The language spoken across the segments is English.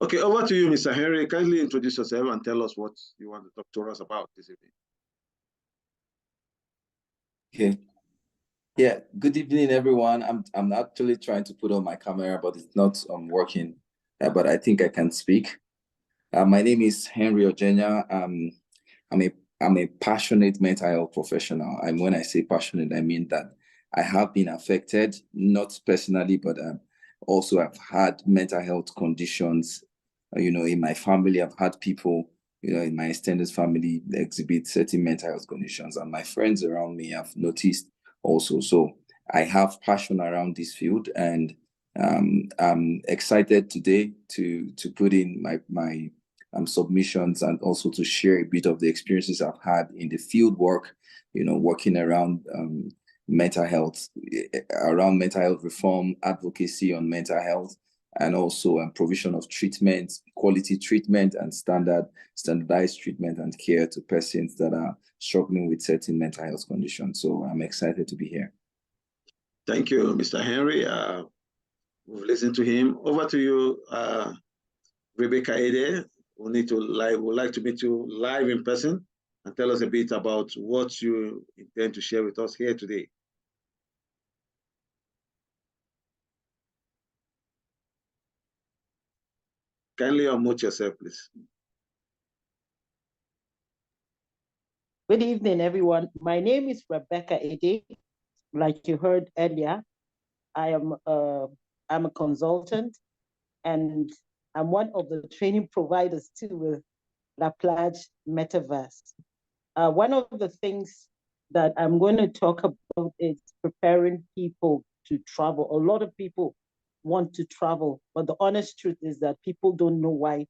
Okay, over to you, Mr. Henry. Kindly introduce yourself and tell us what you want to talk to us about this evening. Okay. Yeah. Good evening, everyone. I'm actually trying to put on my camera, but it's not working. But I think I can speak. My name is Henry Ojenya. I'm a passionate mental health professional. And when I say passionate, I mean that I have been affected, not personally, but also I've had mental health conditions. In my family, I've had people, in my extended family exhibit certain mental health conditions, and my friends around me have noticed also. So I have passion around this field, and I'm excited today to put in my submissions and also to share a bit of the experiences I've had in the field work, working around mental health, around mental health reform, advocacy on mental health, and also provision of treatment, quality treatment, and standardized treatment and care to persons that are struggling with certain mental health conditions. So I'm excited to be here. Thank you, Mr. Henry. We've listened to him. Over to you, Rebecca Ede. Would like to meet you live in person and tell us a bit about what you intend to share with us here today. Kindly unmute yourself, please. Good evening, everyone. My name is Rebecca Ede. Like you heard earlier, I'm a consultant, and I'm one of the training providers too with PLage Metaverse. One of the things that I'm going to talk about is preparing people to travel. A lot of people want to travel, but the honest truth is that people don't know why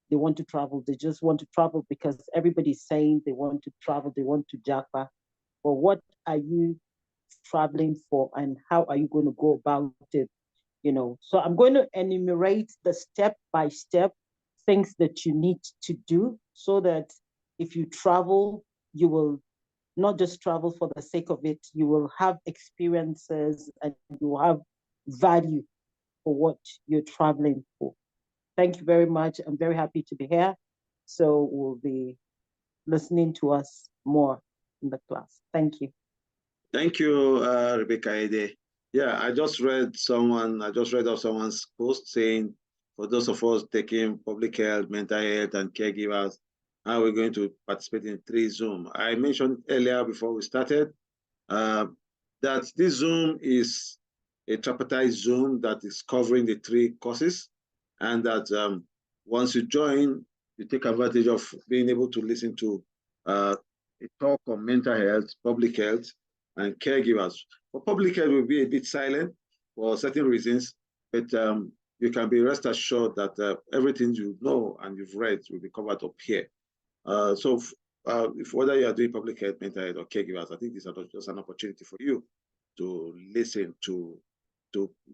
they want to travel. They just want to travel because everybody's saying they want to travel, they want to japa. But what are you traveling for, and how are you going to go about it? So I'm going to enumerate the step-by-step things that you need to do so that if you travel, you will not just travel for the sake of it, you will have experiences and you will have value for what you're traveling for. Thank you very much. I'm very happy to be here. So we'll be listening to us more in the class. Thank you. Thank you, Rebecca Ede. Yeah, I just read of someone's post saying, for those of us taking public health, mental health, and caregivers, how we're going to participate in 3 Zoom. I mentioned earlier before we started that this Zoom is a tripartite Zoom that is covering the 3 courses, and that once you join, you take advantage of being able to listen to a talk on mental health, public health, and caregivers. For public health, will be a bit silent for certain reasons, but you can be rest assured that everything you know and you've read will be covered up here. So if whether you are doing public health, mental health, or caregivers, I think this is just an opportunity for you to listen to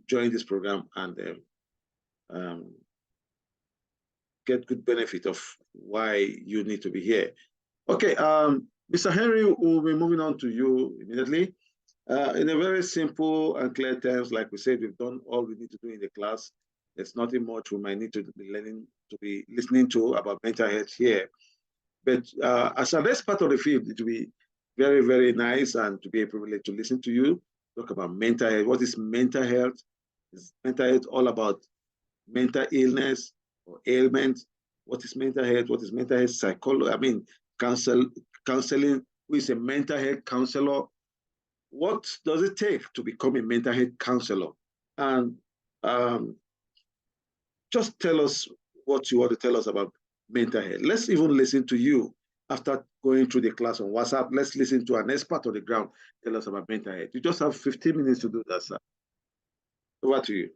join this program and get good benefit of why you need to be here. Okay, Mr. Henry, we'll be moving on to you immediately. In a very simple and clear terms, like we said, we've done all we need to do in the class. There's nothing much we might need to be listening to about mental health here. But as an expert of the field, it will be very, very nice and to be a privilege to listen to you talk about mental health. What is mental health? Is mental health all about mental illness or ailment? What is mental health? What is mental health psychology? I mean, counseling. Who is a mental health counselor? What does it take to become a mental health counselor? And just tell us what you want to tell us about mental health. Let's even listen to you after going through the class on WhatsApp. Let's listen to an expert on the ground tell us about mental health. You just have 15 minutes to do that, sir. Over to you.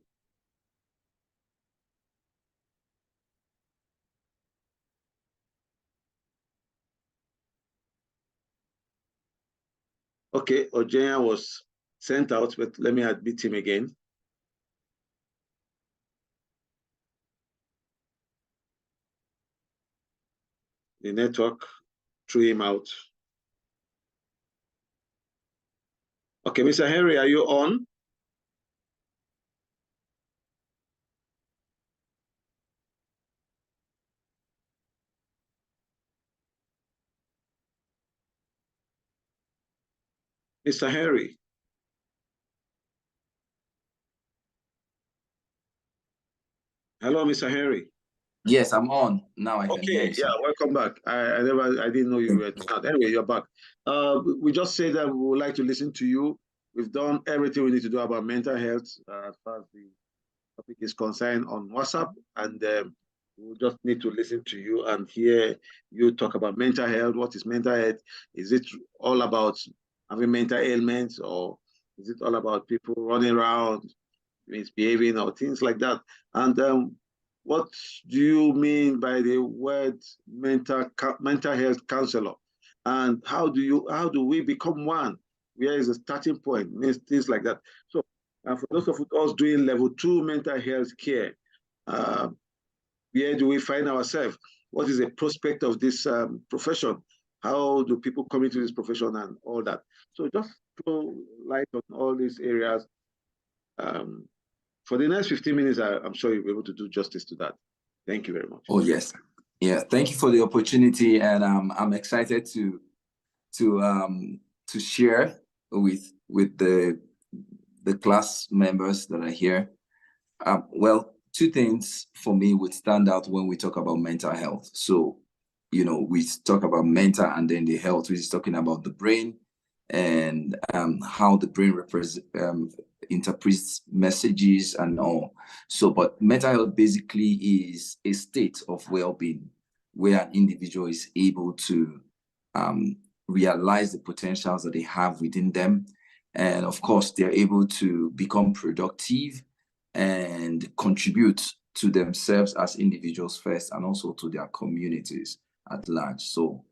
Okay, Ojenya was sent out, but let me admit him again. The network threw him out. Okay, Mr. Henry, are you on? Mr. Henry. Hello, Mr. Henry. Yes, I'm on. Now I can hear Okay, you, yeah, sir. welcome back. I didn't know you were out. Anyway, you're back. We just said that we would like to listen to you. We've done everything we need to do about mental health as far as the topic is concerned on WhatsApp, and we'll just need to listen to you and hear you talk about mental health. What is mental health? Is it all about having mental ailments, or is it all about people running around misbehaving or things like that? And what do you mean by the word mental health counselor? And how do we become one? Where is the starting point? Things like that. So for those of us doing level 2 mental health care, uh, where do we find ourselves? What is the prospect of this profession? How do people come into this profession and all that? So just throw light on all these areas. Um, for the next 15 minutes, I'm sure you'll be able to do justice to that. Thank you very much. Oh, yes. Yeah, thank you for the opportunity. And I'm excited to share with the class members that are here. Well, two things for me would stand out when we talk about mental health. So, we talk about mental and then the health, which is talking about the brain and how the brain interprets messages and all. So, but mental health basically is a state of well-being where an individual is able to realize the potentials that they have within them. And of course, they're able to become productive and contribute to themselves as individuals first and also to their communities at large. So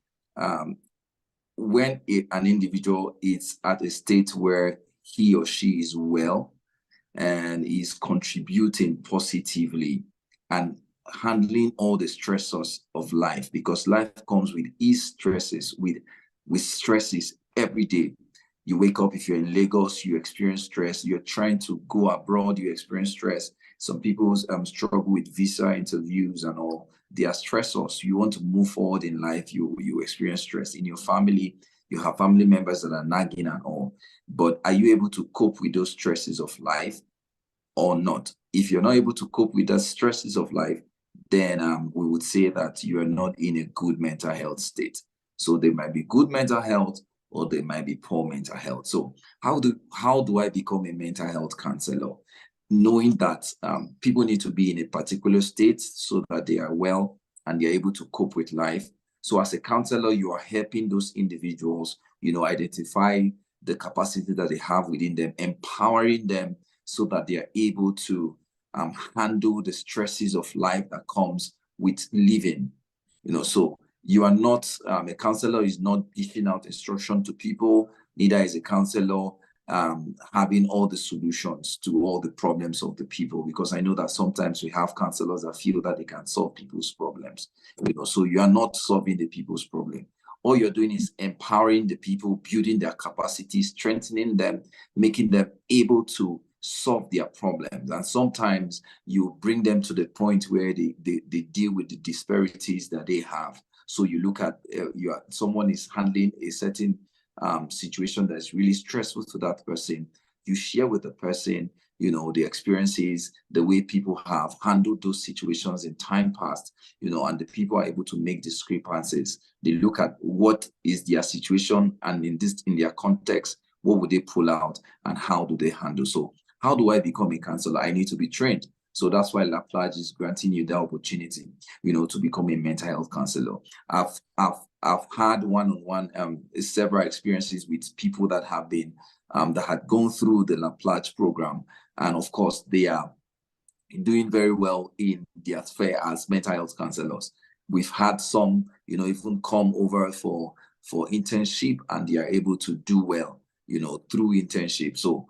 when an individual is at a state where he or she is well and is contributing positively and handling all the stressors of life, because life comes with stresses, with stresses every day. You wake up, if you're in Lagos, you experience stress. You're trying to go abroad, you experience stress. Some people struggle with visa interviews and all. They are stressors. You want to move forward in life, you experience stress. In your family, you have family members that are nagging and all. But are you able to cope with those stresses of life or not? If you're not able to cope with the stresses of life, then we would say that you are not in a good mental health state. So there might be good mental health or there might be poor mental health. So how do I become a mental health counselor? Knowing that people need to be in a particular state so that they are well and they're able to cope with life. So as a counselor, you are helping those individuals, identify the capacity that they have within them, empowering them so that they are able to handle the stresses of life that comes with living. So you are not, a counselor is not dishing out instruction to people, neither is a counselor having all the solutions to all the problems of the people, because I know that sometimes we have counselors that feel that they can solve people's problems. So you are not solving the people's problem. All you're doing is empowering the people, building their capacity, strengthening them, making them able to solve their problems. And sometimes you bring them to the point where they deal with the disparities that they have. So you look at someone is handling a certain situation that's really stressful to that person. You share with the person, the experiences, the way people have handled those situations in time past, and the people are able to make discrepancies. They look at what is their situation, and in their context, what would they pull out and how do they handle? So how do I become a counselor? I need to be trained. So that's why PLage is granting you the opportunity, to become a mental health counselor. I've had one-on-one several experiences with people that have been that had gone through the PLage program, and of course they are doing very well in their sphere as mental health counselors. We've had some, even come over for internship, and they are able to do well, through internship. So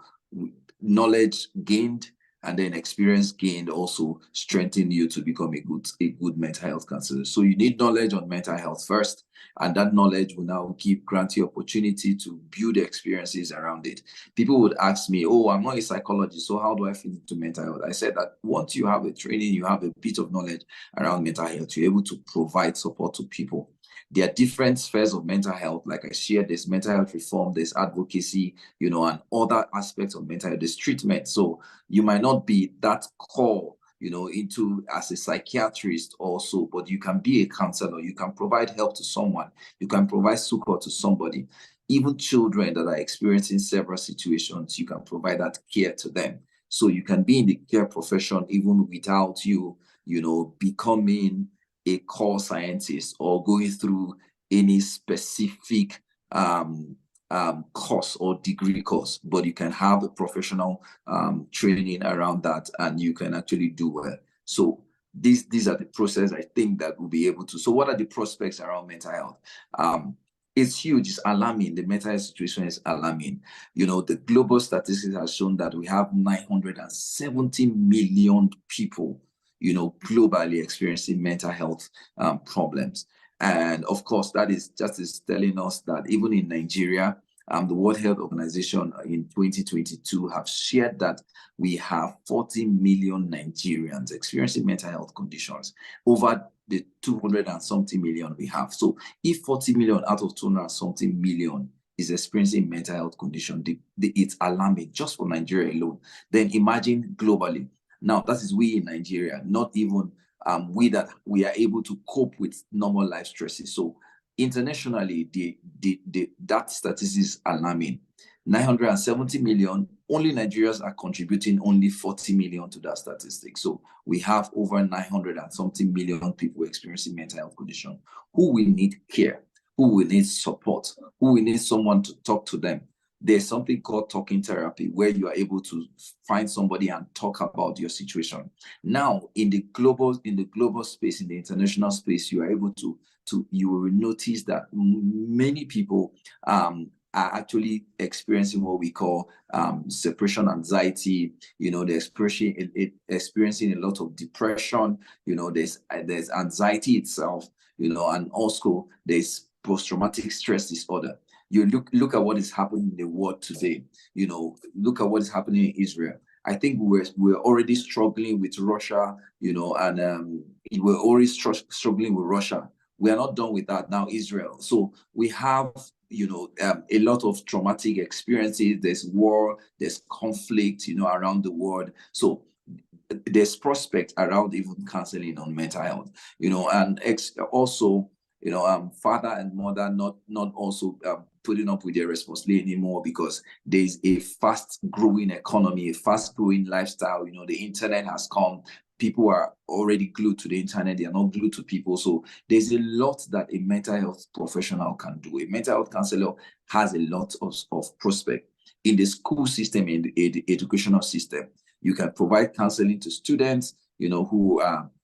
knowledge gained and then experience gained also strengthen you to become a good mental health counselor. So you need knowledge on mental health first, and that knowledge will now grant you opportunity to build experiences around it. People would ask me, oh, I'm not a psychologist, so how do I fit into mental health? I said that once you have a training, you have a bit of knowledge around mental health, you're able to provide support to people. there are different spheres of mental health. Like I shared, there's mental health reform, there's advocacy, you know, and other aspects of mental health, there's treatment. So you might not be that core, you know, into as a psychiatrist also, but you can be a counselor, you can provide help to someone, you can provide support to somebody. Even children that are experiencing several situations, you can provide that care to them. So you can be in the care profession even without you, you know, becoming a core scientist or going through any specific course or degree course, but you can have a professional training around that, and you can actually do well. So these are the process I think that will be able to. So what are the prospects around mental health? It's huge, it's alarming. The mental health situation is alarming. You know, the global statistics has shown that we have 970 million people, you know, globally experiencing mental health problems. And of course, that is telling us that even in Nigeria, the World Health Organization in 2022 have shared that we have 40 million Nigerians experiencing mental health conditions over the 200 and something million we have. So if 40 million out of 200 and something million is experiencing mental health condition, it's alarming just for Nigeria alone. Then imagine globally. Now, that is we in Nigeria, not even we are able to cope with normal life stresses. So internationally, that statistic is alarming. 970 million, only Nigerians are contributing only 40 million to that statistic. So we have over 900 and something million people experiencing mental health condition who will need care, who will need support, who will need someone to talk to them. There's something called talking therapy where you are able to find somebody and talk about your situation. Now, in the global space, in the international space, you are able to you will notice that many people are actually experiencing what we call separation anxiety. You know, they're experiencing a lot of depression. You know, there's anxiety itself. You know, and also there's post-traumatic stress disorder. You look at what is happening in the world today. You know, look at what is happening in Israel. I think we're already struggling with Russia. You know, and we're already struggling with Russia. We are not done with that now, Israel. So we have, you know, a lot of traumatic experiences. There's war, there's conflict, you know, around the world. So there's prospect around even counseling on mental health, you know, and also, you know, father and mother not also putting up with their responsibility anymore, because there's a fast growing economy, a fast growing lifestyle. You know, the internet has come. People are already glued to the internet. They are not glued to people. So there's a lot that a mental health professional can do. A mental health counselor has a lot of prospect in the school system, in the educational system. You can provide counseling to students, you know, who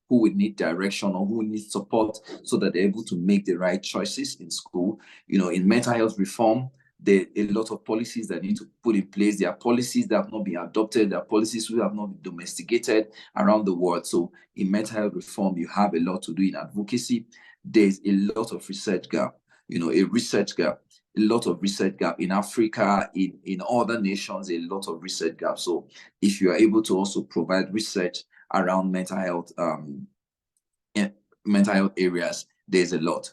would need direction or who need support so that they're able to make the right choices in school. You know, in mental health reform, there are a lot of policies that need to put in place. There are policies that have not been adopted. There are policies who have not been domesticated around the world. So in mental health reform, you have a lot to do. In advocacy, there's a lot of research gap, you know, a lot of research gap in Africa, in other nations, a lot of research gap. So if you are able to also provide research around mental health areas, there's a lot.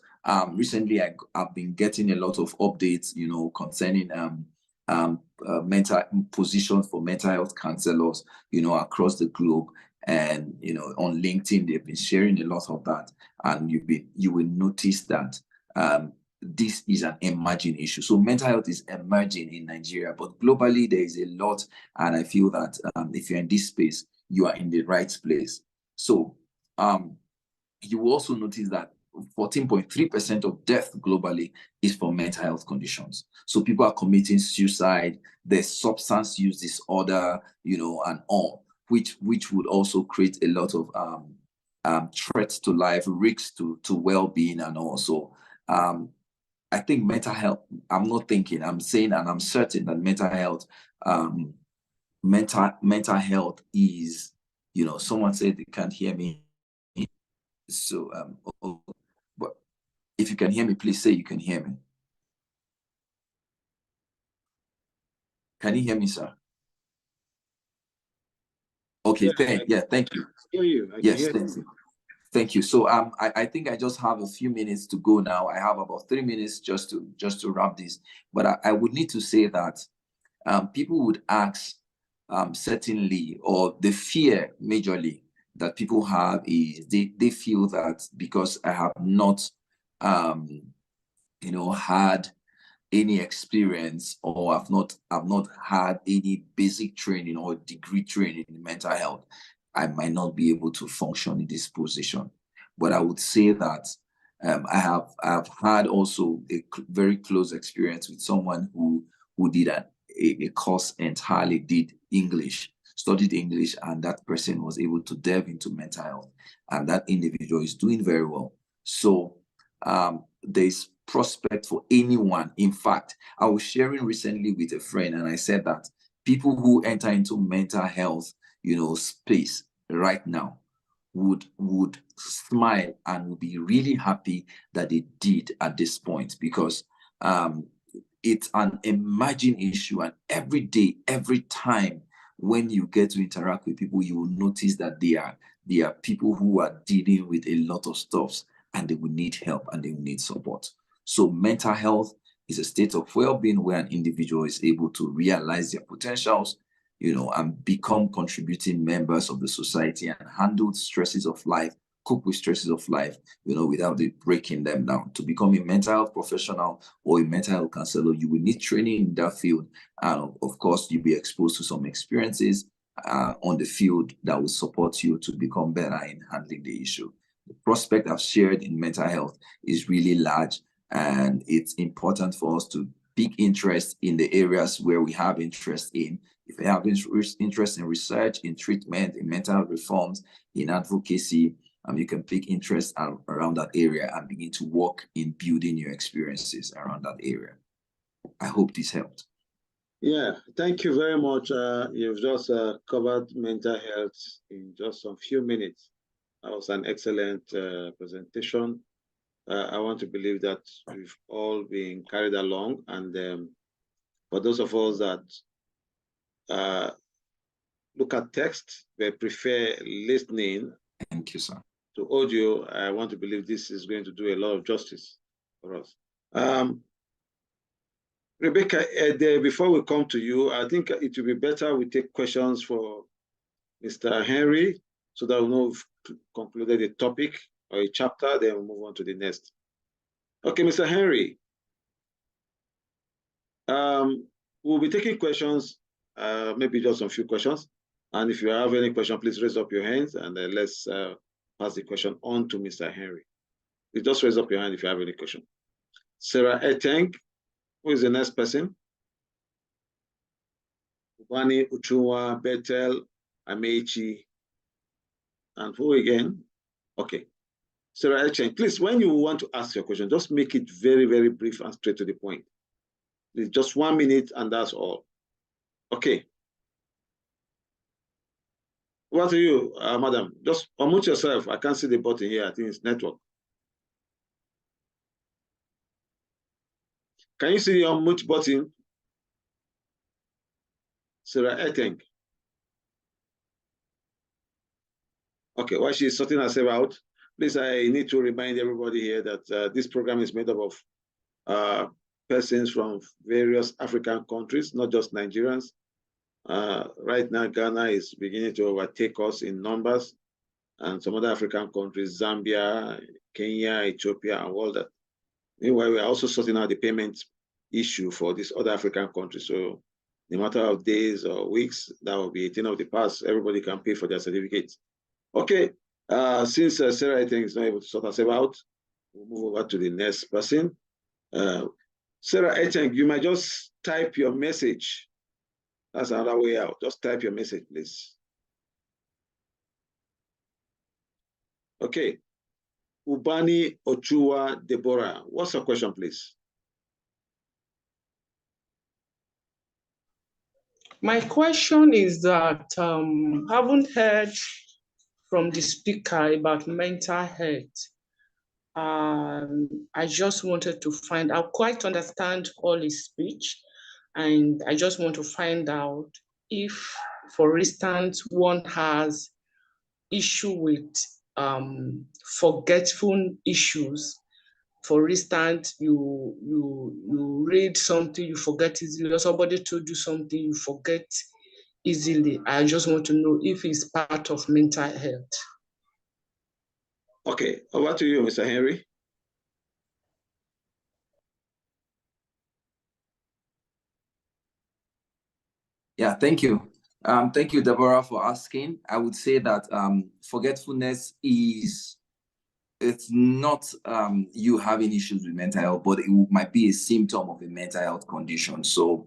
Recently, I've been getting a lot of updates, you know, concerning mental positions for mental health counselors, you know, across the globe. And, you know, on LinkedIn, they've been sharing a lot of that. And you will notice that this is an emerging issue. So mental health is emerging in Nigeria, but globally there is a lot. And I feel that if you're in this space, you are in the right place. So you will also notice that 14.3% of death globally is for mental health conditions. So people are committing suicide, there's substance use disorder, you know, and all, which would also create a lot of threats to life, risks to well-being, and also I think mental health, I'm saying, and I'm certain that mental health, mental health is, you know, someone said they can't hear me. So, but if you can hear me, please say you can hear me. Can you hear me, sir? Okay, thank you. I hear you. Yes, thank you. Thank you. So I think I just have a few minutes to go now. I have about 3 minutes just to wrap this. But I would need to say that people would ask certainly, or the fear majorly that people have is they feel that because I have not had any experience, or I've not had any basic training or degree training in mental health, I might not be able to function in this position. But I would say that I've had also a very close experience with someone who did a course entirely, did English, studied English, and that person was able to delve into mental health, and that individual is doing very well. So there's prospect for anyone. In fact, I was sharing recently with a friend, and I said that people who enter into mental health, space right now would smile and would be really happy that they did at this point, because it's an emerging issue, and every day, every time when you get to interact with people, you will notice that they are people who are dealing with a lot of stuff, and they will need help and they will need support. So mental health is a state of well-being where an individual is able to realize their potentials, and become contributing members of the society and handle stresses of life, cope with stresses of life, without it breaking them down. To become a mental health professional or a mental health counselor, you will need training in that field. And of course, you'll be exposed to some experiences on the field that will support you to become better in handling the issue. The prospect I've shared in mental health is really large, and it's important for us to pick interest in the areas where we have interest in. If you have interest in research, in treatment, in mental health reforms, in advocacy, you can pick interest around that area and begin to work in building your experiences around that area. I hope this helped. Yeah, thank you very much. You've just covered mental health in just some few minutes. That was an excellent presentation. I want to believe that we've all been carried along, and for those of us that look at text but prefer listening, thank you, sir, to audio, I want to believe this is going to do a lot of justice for us. Rebecca, before we come to you, I think it would be better we take questions for Mr. Henry, so that we know we've concluded a topic or a chapter, then we'll move on to the next. Okay, Mr. Henry, we'll be taking questions, maybe just a few questions. And if you have any question, please raise up your hands, and let's pass the question on to Mr. Henry. You just raise up your hand if you have any question. Sarah Eteng, who is the next person? Ubani, Uchua, Bethel, Amechi, and who again? Okay. Sarah Eteng, please, when you want to ask your question, just make it very, very brief and straight to the point. It's just 1 minute, and that's all. Okay. What are you, madam? Just unmute yourself. I can't see the button here. I think it's network. Can you see the unmute button? Sarah Eteng. Okay, while she's sorting herself out, please, I need to remind everybody here that this program is made up of persons from various African countries, not just Nigerians. Right now, Ghana is beginning to overtake us in numbers, and some other African countries, Zambia, Kenya, Ethiopia, and all that. Meanwhile, we're also sorting out the payment issue for these other African countries. So in a matter of days or weeks, that will be a thing of the past. Everybody can pay for their certificates. Okay, since Sarah, I think, is not able to sort herself out, we'll move over to the next person. Sarah, I think you might just type your message. That's another way out. Just type your message, please. Okay. Ubani Ochua Deborah, what's your question, please? My question is that I haven't heard from the speaker about mental health. I just wanted to find out, quite understand all his speech, and I just want to find out if, for instance, one has issue with forgetful issues. For instance, you read something, you forget easily, or somebody told you something, you forget easily. I just want to know if it's part of mental health. Okay, over to you, Mr. Henry. Yeah, thank you. Thank you, Deborah, for asking. I would say that forgetfulness is, it's not you having issues with mental health, but it might be a symptom of a mental health condition. So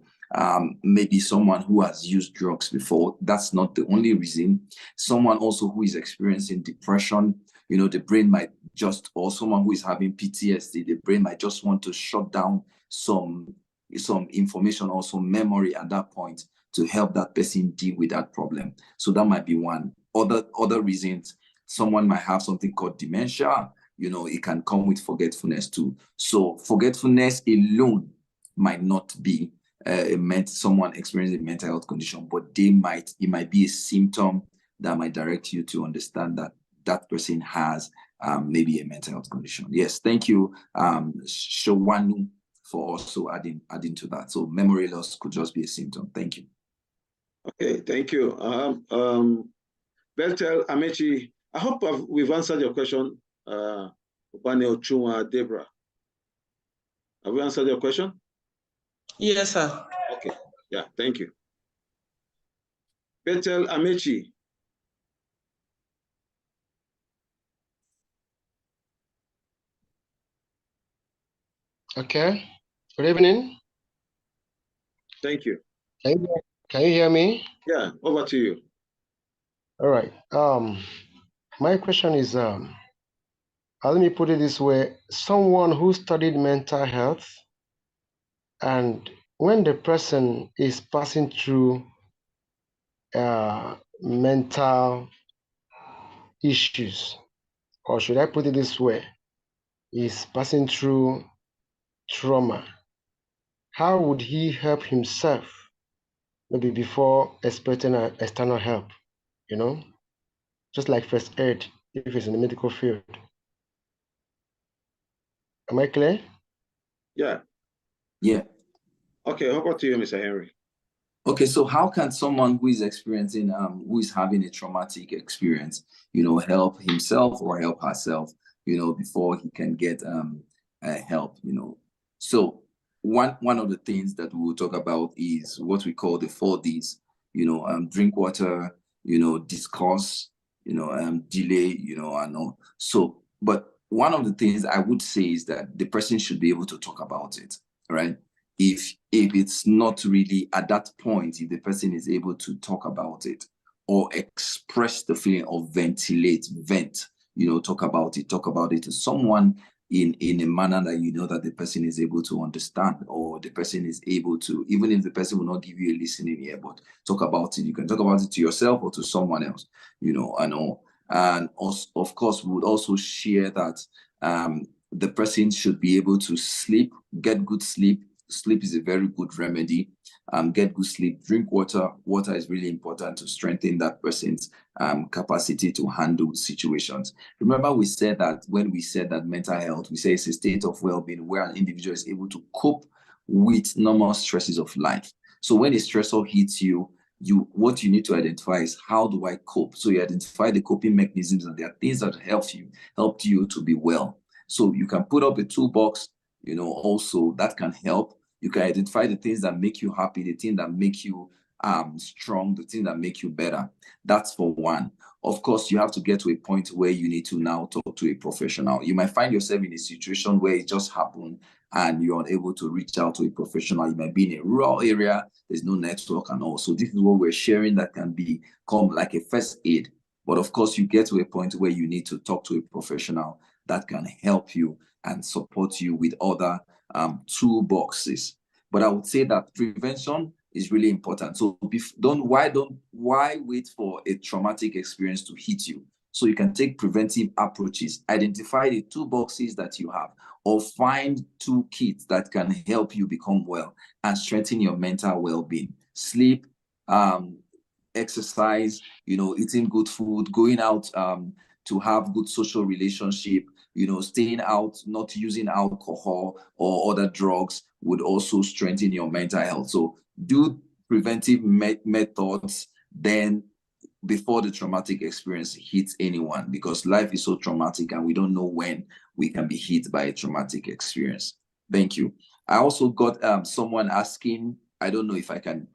maybe someone who has used drugs before, that's not the only reason. Someone also who is experiencing depression, you know, the brain might just, or someone who is having PTSD, the brain might just want to shut down some information or some memory at that point to help that person deal with that problem. So that might be one. Other reasons, someone might have something called dementia. You know, it can come with forgetfulness too. So forgetfulness alone might not be someone experiencing a mental health condition, but it might be a symptom that might direct you to understand that that person has maybe a mental health condition. Yes, thank you, Shawanu, for also adding to that. So memory loss could just be a symptom. Thank you. Okay, thank you. Beltel Amechi, I hope we've answered your question. Ubane Ochunwa Debra. Have we answered your question? Yes, sir. Okay, yeah, thank you. Beltel Amechi. Okay. Good evening. Thank you. Can you hear me? Yeah, over to you. All right. My question is, let me put it this way: someone who studied mental health, and when the person is passing through mental issues, or should I put it this way, is passing through trauma, how would he help himself, maybe before expecting external help? You know, just like first aid if it's in the medical field. Am I clear? Yeah. Yeah. Okay, over to you, Mr. Henry. Okay, so how can someone who is experiencing, who is having a traumatic experience, you know, help himself or help herself, you know, before he can get help, you know? So one of the things that we will talk about is what we call the 4Ds, you know, drink water, you know, discuss, you know, delay, you know, and all. So, but one of the things I would say is that the person should be able to talk about it, right? If it's not really at that point, if the person is able to talk about it or express the feeling or vent, you know, talk about it to someone in a manner that you know that the person is able to understand, or the person is able to, even if the person will not give you a listening ear, but talk about it. You can talk about it to yourself or to someone else, you know, and all. And also, of course, we would also share that the person should be able to sleep, get good sleep. Sleep is a very good remedy. Get good sleep, drink water. Water is really important to strengthen that person's capacity to handle situations. Remember, we said that when we said that mental health, we say it's a state of well-being where an individual is able to cope with normal stresses of life. So when a stressor hits you, what you need to identify is, how do I cope? So you identify the coping mechanisms, and there are things that helped you to be well. So you can put up a toolbox, you know, also that can help. You can identify the things that make you happy, the things that make you strong, the things that make you better. That's for one. Of course, you have to get to a point where you need to now talk to a professional. You might find yourself in a situation where it just happened and you're unable to reach out to a professional. You might be in a rural area, there's no network and all. So this is what we're sharing that can become like a first aid. But of course, you get to a point where you need to talk to a professional that can help you and support you with other toolboxes. But I would say that prevention is really important. So why wait for a traumatic experience to hit you? So you can take preventive approaches, identify the toolboxes that you have, or find toolkits that can help you become well and strengthen your mental well-being. Sleep, exercise, you know, eating good food, going out to have good social relationship, you know, staying out, not using alcohol or other drugs would also strengthen your mental health. So do preventive methods then before the traumatic experience hits anyone, because life is so traumatic and we don't know when we can be hit by a traumatic experience. Thank you. I also got someone asking, I don't know if I can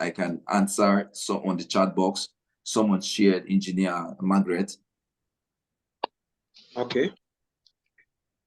answer, so on the chat box, someone shared, Engineer Margaret. Okay.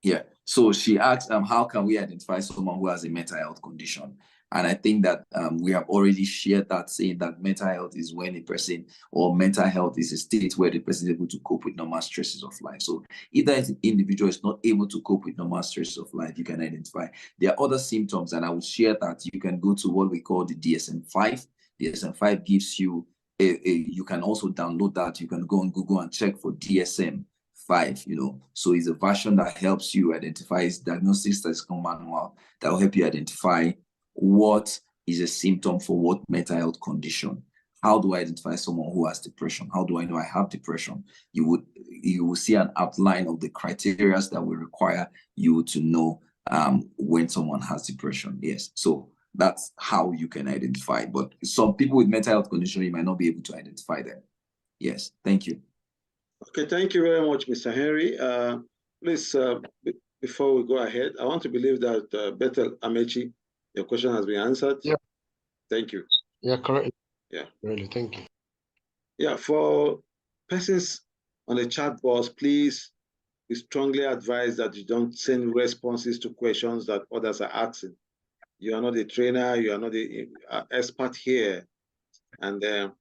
Yeah. So she asked, how can we identify someone who has a mental health condition? And I think that we have already shared that, saying that mental health is when a person, or mental health is a state where the person is able to cope with normal stresses of life. So if that individual is not able to cope with normal stresses of life, you can identify. There are other symptoms, and I will share that. You can go to what we call the DSM-5. DSM-5 gives you you can also download that. You can go on Google and check for DSM-5, you know. So it's a version that helps you identify, it's diagnostic statistical manual that will help you identify what is a symptom for what mental health condition. How do I identify someone who has depression? How do I know I have depression? You will see an outline of the criteria that will require you to know when someone has depression. Yes, so that's how you can identify. But some people with mental health condition, you might not be able to identify them. Yes, thank you. Okay, thank you very much, Mr. Henry. Please, before we go ahead, I want to believe that Bethel Amechi, your question has been answered. Yeah. Thank you. Yeah, correct. Yeah. Really, thank you. Yeah, for persons on the chat box, please, we strongly advise that you don't send responses to questions that others are asking. You are not a trainer, you are not the expert here, and we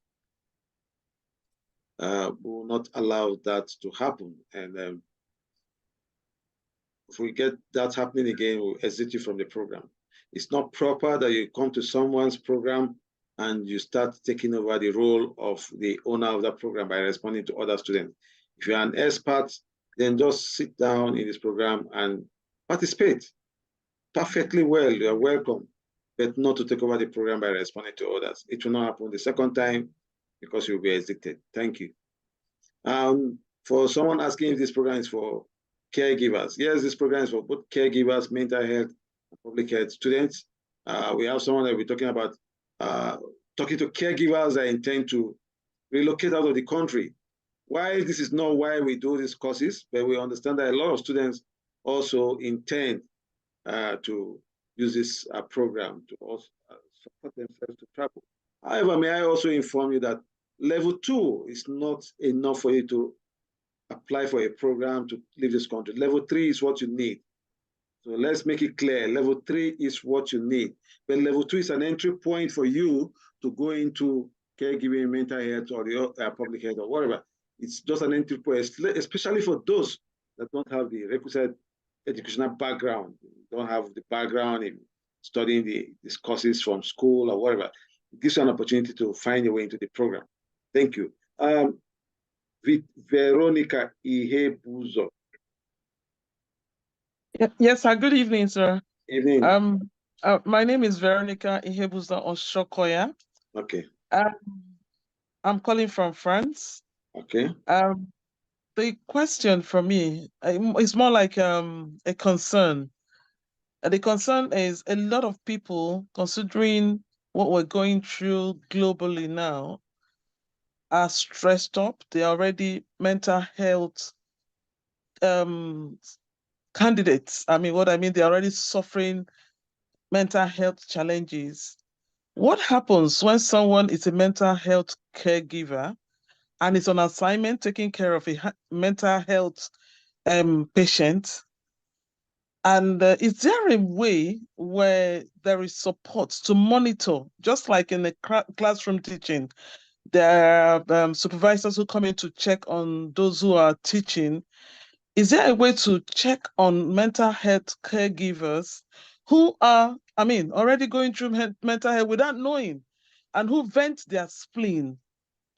will not allow that to happen. And if we get that happening again, we'll exit you from the program. It's not proper that you come to someone's program and you start taking over the role of the owner of that program by responding to other students. If you're an expert, then just sit down in this program and participate. Perfectly well, you're welcome, but not to take over the program by responding to others. It will not happen the second time because you'll be exited. Thank you. For someone asking if this program is for caregivers, yes, this program is for both caregivers, mental health, and public health students. We have someone that will be talking about talking to caregivers that intend to relocate out of the country. Why this is not why we do these courses, but we understand that a lot of students also intend to use this program to also support themselves to travel. However, may I also inform you that level 2 is not enough for you to apply for a program to leave this country. Level 3 is what you need. So let's make it clear. Level 3 is what you need. But level 2 is an entry point for you to go into caregiving, mental health, or the public health, or whatever. It's just an entry point, especially for those that don't have the requisite educational background, don't have the background in studying these courses from school or whatever. It gives you an opportunity to find your way into the program. Thank you. Veronica Ihebuzo. Yes, sir. Good evening, sir. Evening. My name is Veronica Ihebuzo Oshokoya. Okay. I'm calling from France. Okay. The question for me is more like a concern. The concern is a lot of people, considering what we're going through globally now, are stressed up. They're already mental health candidates. I mean, they're already suffering mental health challenges. What happens when someone is a mental health caregiver and is on assignment taking care of a mental health patient? And is there a way where there is support to monitor, just like in the classroom teaching? There are supervisors who come in to check on those who are teaching. Is there a way to check on mental health caregivers who are, already going through mental health without knowing, and who vent their spleen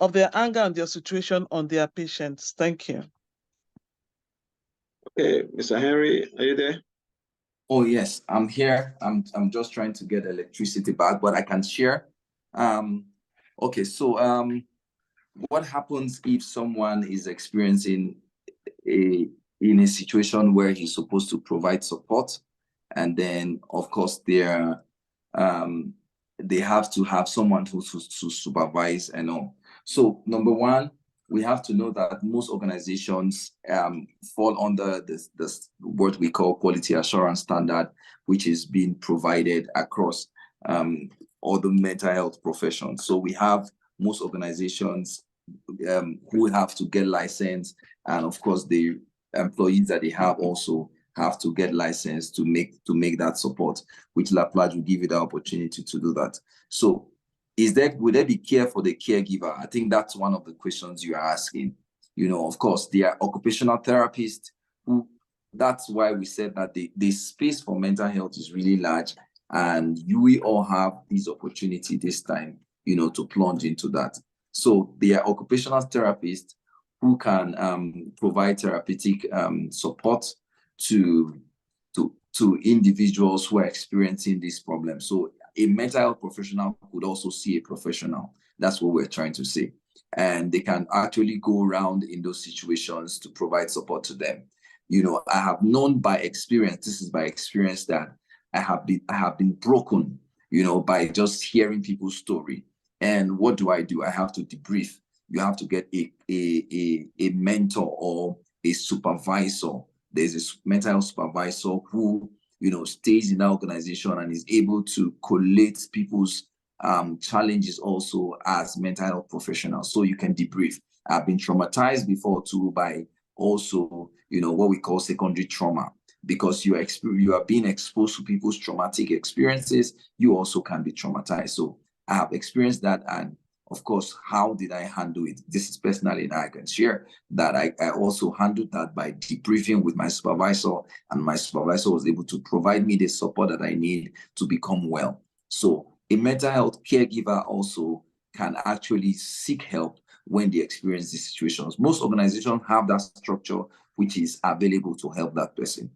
of their anger and their situation on their patients? Thank you. Okay, Mr. Henry, are you there? Oh yes, I'm here. I'm just trying to get electricity back, but I can share. Okay, so what happens if someone is experiencing in a situation where he's supposed to provide support. And then, of course, they have to have someone to supervise and all. So number one, we have to know that most organizations fall under this what we call quality assurance standard, which is being provided across all the mental health professions. So we have most organizations who have to get licensed, and of course the employees that they have also have to get licensed to make that support, which PLage will give you the opportunity to do that. So would there be care for the caregiver? I think that's one of the questions you are asking. You know, of course, they are occupational therapists who, that's why we said that the space for mental health is really large, and we all have this opportunity this time, you know, to plunge into that. So they are occupational therapists who can provide therapeutic support to individuals who are experiencing this problem. So a mental health professional could also see a professional. That's what we're trying to say. And they can actually go around in those situations to provide support to them. You know, I have known by experience, this is by experience, that I have been broken, you know, by just hearing people's story. And what do? I have to debrief. You have to get a mentor or a supervisor. There's a mental health supervisor who, you know, stays in that organization and is able to collate people's challenges also as mental health professionals. So you can debrief. I've been traumatized before too by also, you know, what we call secondary trauma, because you are being exposed to people's traumatic experiences. You also can be traumatized. So I have experienced that, and of course, how did I handle it? This is personally that I can share that I also handled that by debriefing with my supervisor, and my supervisor was able to provide me the support that I need to become well. So a mental health caregiver also can actually seek help when they experience these situations. Most organizations have that structure which is available to help that person.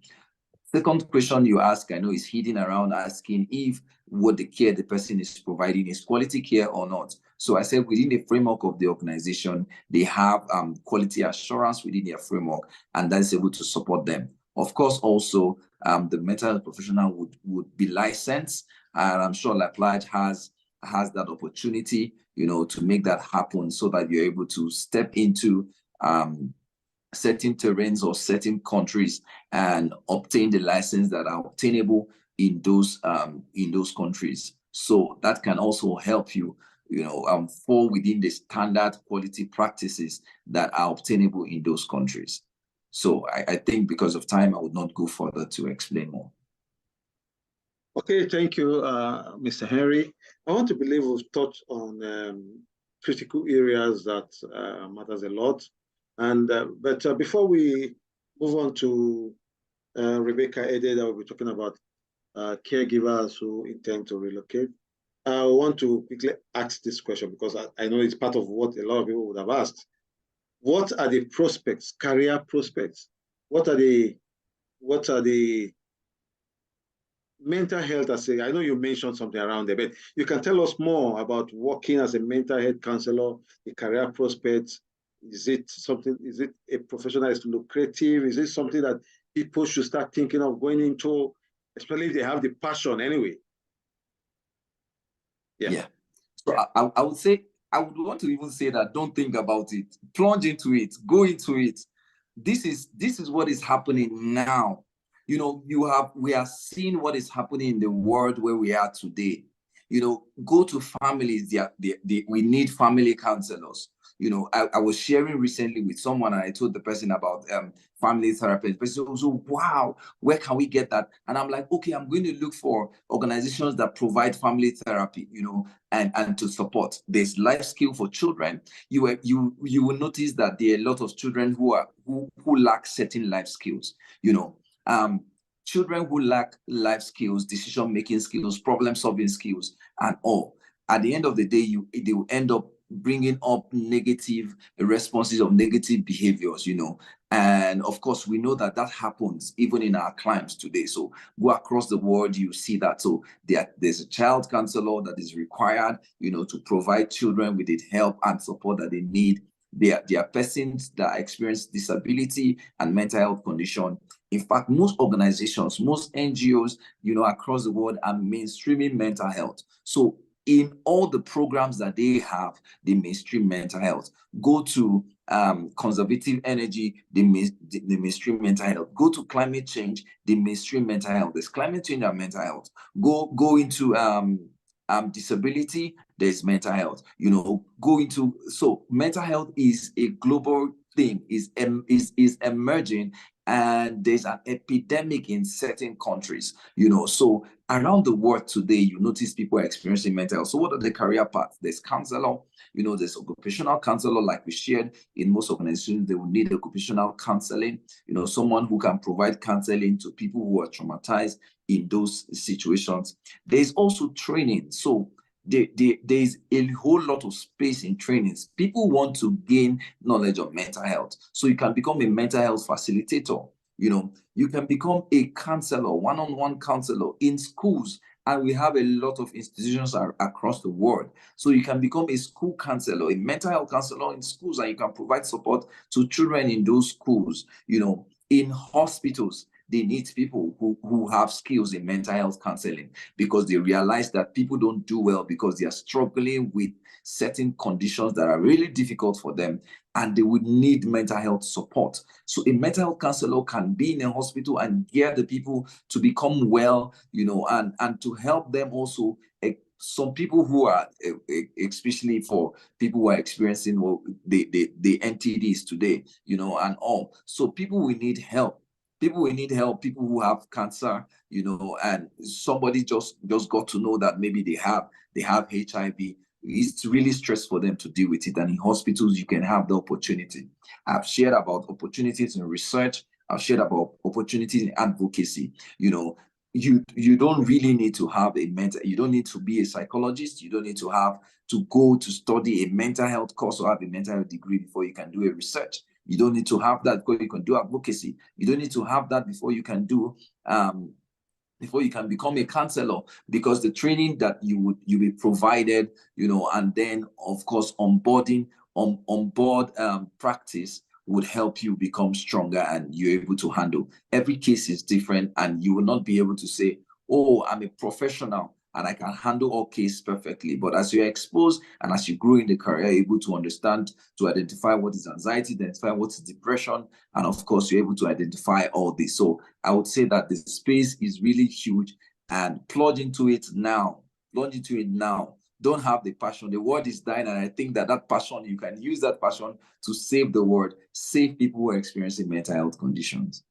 Second question you ask, I know, is hidden around asking if what the care the person is providing is quality care or not. So I said within the framework of the organization, they have quality assurance within their framework, and that's able to support them. Of course, also the mental health professional would be licensed, and I'm sure PLage has that opportunity, you know, to make that happen so that you're able to step into certain terrains or certain countries and obtain the license that are obtainable in those countries. So that can also help you, you know, fall within the standard quality practices that are obtainable in those countries. So I think because of time, I would not go further to explain more. Okay, thank you, Mr. Henry. I want to believe we've touched on critical areas that matters a lot. And but before we move on to Rebecca Ede, that will be talking about caregivers who intend to relocate, I want to quickly ask this question because I know it's part of what a lot of people would have asked. What are the prospects, career prospects? What are the mental health as I know you mentioned something around there, but you can tell us more about working as a mental health counselor, the career prospects. Is it a profession that is lucrative? Is it something that people should start thinking of going into, especially if they have the passion anyway? Yeah. So I would say, I would want to even say that don't think about it. Plunge into it, go into it. This is what is happening now. You know, we are seeing what is happening in the world where we are today. You know, go to families, we need family counselors. You know, I was sharing recently with someone, and I told the person about family therapy. The person was, oh, wow, where can we get that? And I'm like, okay, I'm going to look for organizations that provide family therapy, you know, and to support. There's life skill for children. You will notice that there are a lot of children who lack certain life skills, you know. Children who lack life skills, decision-making skills, problem-solving skills, and all. At the end of the day, they will end up bringing up negative responses of negative behaviors, you know. And of course, we know that happens even in our clients today. So go across the world, you see that. So there's a child counselor that is required, you know, to provide children with the help and support that they need They are persons that experience disability and mental health condition. In fact, most organizations, most NGOs, across the world are mainstreaming mental health. So in all the programs that they have, they mainstream mental health. Go to conservative energy, they mainstream mental health. Go to climate change, they mainstream mental health. There's climate change and mental health. Go into disability, there's mental health. So mental health is a global thing, is emerging, and there's an epidemic in certain countries. So around the world today, you notice people are experiencing mental health. So what are the career paths? There's counselor, there's occupational counselor, like we shared. In most organizations, they will need occupational counseling, someone who can provide counseling to people who are traumatized in those situations. There's also training. So there's a whole lot of space in trainings. People want to gain knowledge of mental health. So you can become a mental health facilitator. You can become a counselor, one-on-one counselor in schools. And we have a lot of institutions across the world. So you can become a school counselor, a mental health counselor in schools, and you can provide support to children in those schools. In hospitals, they need people who have skills in mental health counseling, because they realize that people don't do well because they are struggling with certain conditions that are really difficult for them, and they would need mental health support. So a mental health counselor can be in a hospital and gear the people to become well, and to help them also. Some people who are, especially for people who are experiencing the NTDs today, and all. So people will need help. People will need help, people who have cancer, and somebody just got to know that maybe they have HIV. It's really stressful for them to deal with it. And in hospitals, you can have the opportunity. I've shared about opportunities in research. I've shared about opportunities in advocacy. You don't really need to have you don't need to be a psychologist. You don't need to have to go to study a mental health course or have a mental health degree before you can do a research. You don't need to have that before you can do advocacy. You don't need to have that before you can do before you can become a counselor, because the training that you be provided, and then of course onboard practice would help you become stronger, and you're able to handle. Every case is different, and you will not be able to say, oh, I'm a professional and I can handle all cases perfectly. But as you're exposed and as you grow in the career, you're able to understand, to identify what is anxiety, identify what is depression, and of course, you're able to identify all this. So I would say that the space is really huge, and plunge into it now. Plunge into it now. Don't have the passion. The world is dying, and I think that passion, you can use that passion to save the world, save people who are experiencing mental health conditions.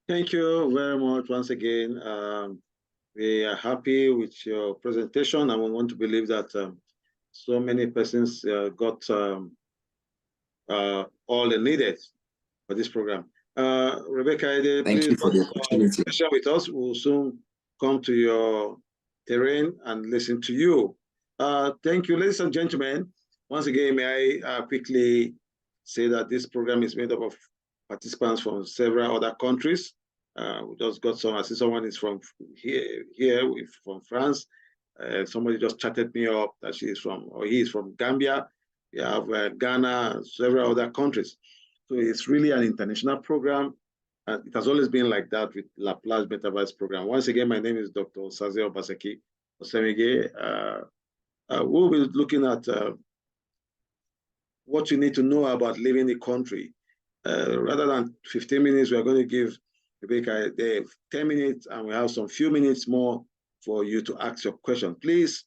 Thank you very much once again. We are happy with your presentation, and we want to believe that so many persons got all they needed for this program. Rebecca Ede, thank please you for the opportunity. share with us. We'll soon come to your terrain and listen to you. Thank you, ladies and gentlemen. Once again, may I quickly say that this program is made up of participants from several other countries. We just got some. I see someone is from here from France. Somebody just chatted me up that he is from Gambia. We have Ghana, several other countries. So it's really an international program. It has always been like that with PLage Metaverse program. Once again, my name is Dr. Saze Obaseki Osemege. We'll be looking at what you need to know about living the country. Rather than 15 minutes, we're going to give Rebecca 10 minutes, and we have some few minutes more for you to ask your question. Please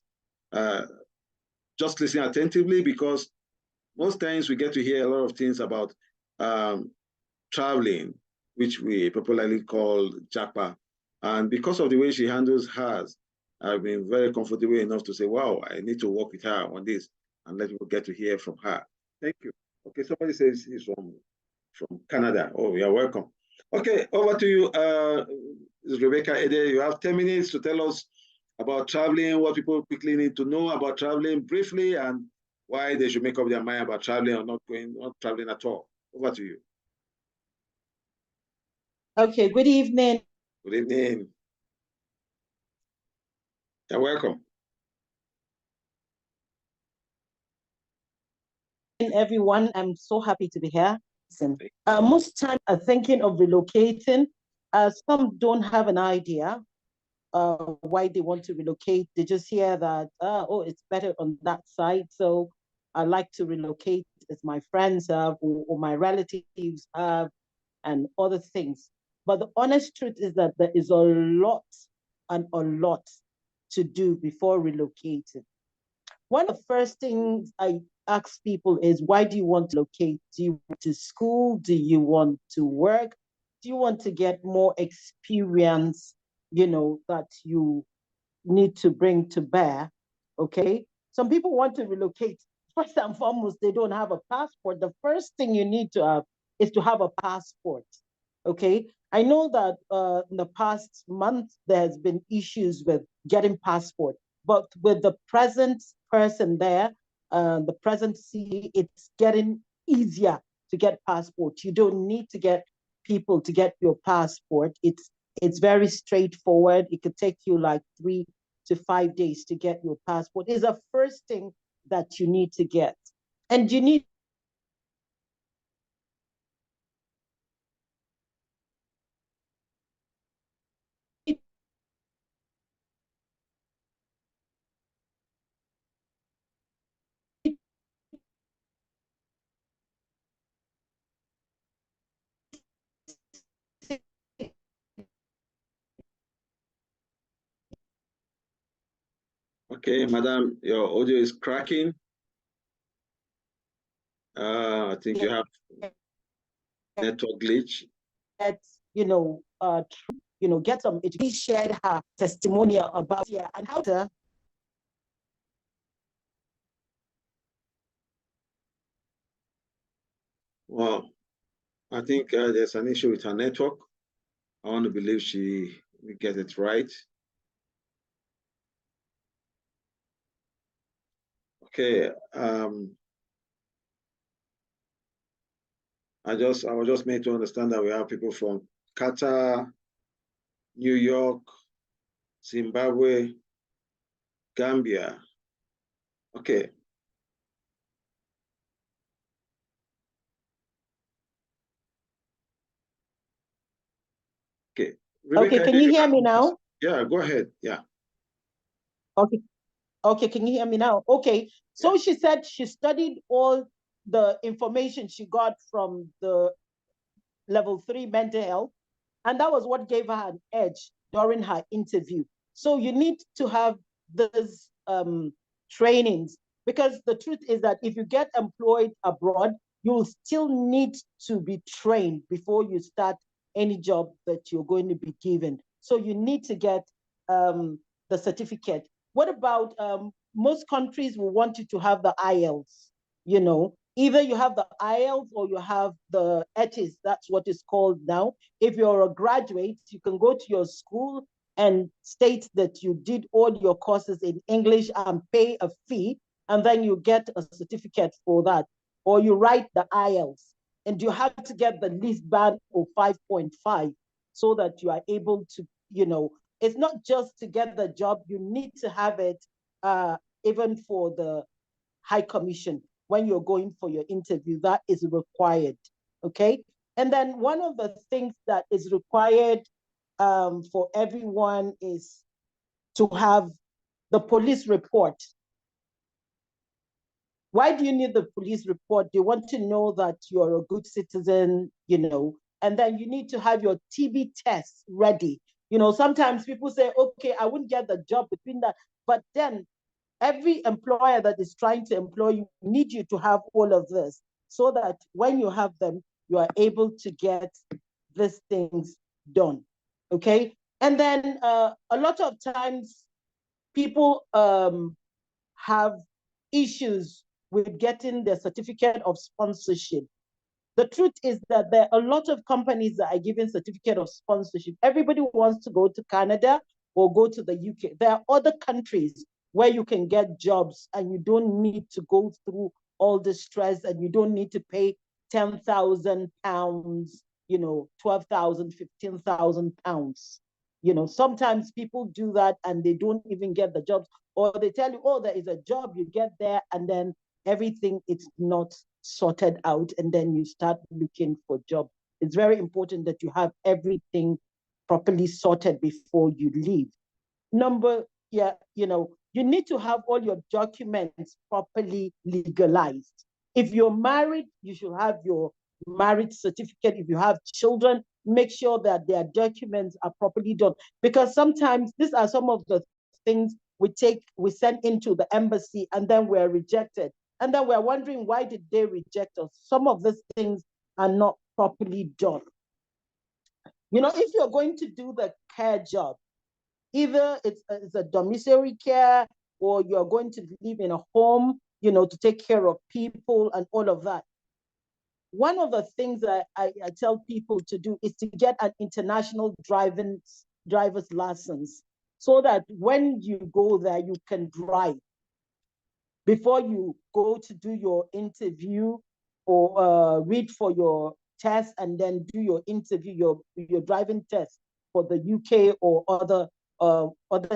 just listen attentively, because most times we get to hear a lot of things about traveling, which we popularly call Japa. And because of the way she handles hers, I've been very comfortable enough to say, wow, I need to work with her on this, and let people get to hear from her. Thank you. Okay, somebody says he's from Canada. Oh, you're welcome. Okay, over to you, Rebecca Ede. You have 10 minutes to tell us about traveling, what people quickly need to know about traveling briefly, and why they should make up their mind about traveling or not traveling at all. Over to you. Okay, good evening. Good evening. You're welcome. everyone. I'm so happy to be here. Most time are thinking of relocating. Some don't have an idea why they want to relocate. They just hear that, oh, it's better on that side. So I like to relocate as my friends have or my relatives have and other things. But the honest truth is that there is a lot and a lot to do before relocating. One of the first things I ask people is, why do you want to locate? Do you want to school? Do you want to work? Do you want to get more experience, that you need to bring to bear? Okay. Some people want to relocate. First and foremost, they don't have a passport. The first thing you need to have is to have a passport. Okay. I know that in the past month, there has been issues with getting passport, but with the present person there, the present CE, it's getting easier to get passport. You don't need to get people to get your passport. It's very straightforward. It could take you like 3 to 5 days to get your passport. It's the first thing that you need to get. And you need Okay, madam, your audio is cracking. I think you have network glitch. get, get some education. She shared her testimonial about and how to. Well, I think there's an issue with her network. I want to believe she will get it right. Okay. I was just made to understand that we have people from Qatar, New York, Zimbabwe, Gambia. Okay. Okay. Rebecca, Okay, can you hear me now? Yeah, go ahead. Yeah. Okay. Okay, can you hear me now? Okay. So she said she studied all the information she got from the level 3 mental health, and that was what gave her an edge during her interview. So you need to have these trainings, because the truth is that if you get employed abroad, you will still need to be trained before you start any job that you're going to be given. So you need to get the certificate. What about most countries will want you to have the IELTS, either you have the IELTS or you have the ETIS, that's what it's called now. If you're a graduate, you can go to your school and state that you did all your courses in English and pay a fee, and then you get a certificate for that. Or you write the IELTS, and you have to get the least band of 5.5 so that you are able to, it's not just to get the job, you need to have it even for the High Commission. When you're going for your interview, that is required, okay? And then one of the things that is required for everyone is to have the police report. Why do you need the police report? They want to know that you're a good citizen, and then you need to have your TB test ready. Sometimes people say, okay, I wouldn't get the job between that, but then every employer that is trying to employ you need you to have all of this, so that when you have them, you are able to get these things done, okay? And then a lot of times people have issues with getting their certificate of sponsorship. The truth is that there are a lot of companies that are giving certificate of sponsorship. Everybody wants to go to Canada or go to the UK. There are other countries where you can get jobs and you don't need to go through all the stress, and you don't need to pay £10,000, 12,000, 15,000 pounds. Sometimes people do that and they don't even get the jobs, or they tell you, oh, there is a job, you get there, and then everything is not sorted out, and then you start looking for a job. It's very important that you have everything properly sorted before you leave. You need to have all your documents properly legalized. If you're married, you should have your marriage certificate. If you have children, make sure that their documents are properly done. Because sometimes these are some of the things we send into the embassy, and then we're rejected. And then we're wondering, why did they reject us? Some of these things are not properly done. If you're going to do the care job, either it's a domiciliary care, or you're going to live in a home, to take care of people and all of that. One of the things that I tell people to do is to get an international driver's license, so that when you go there, you can drive. Before you go to do your interview or read for your test and then do your interview, your driving test for the UK or other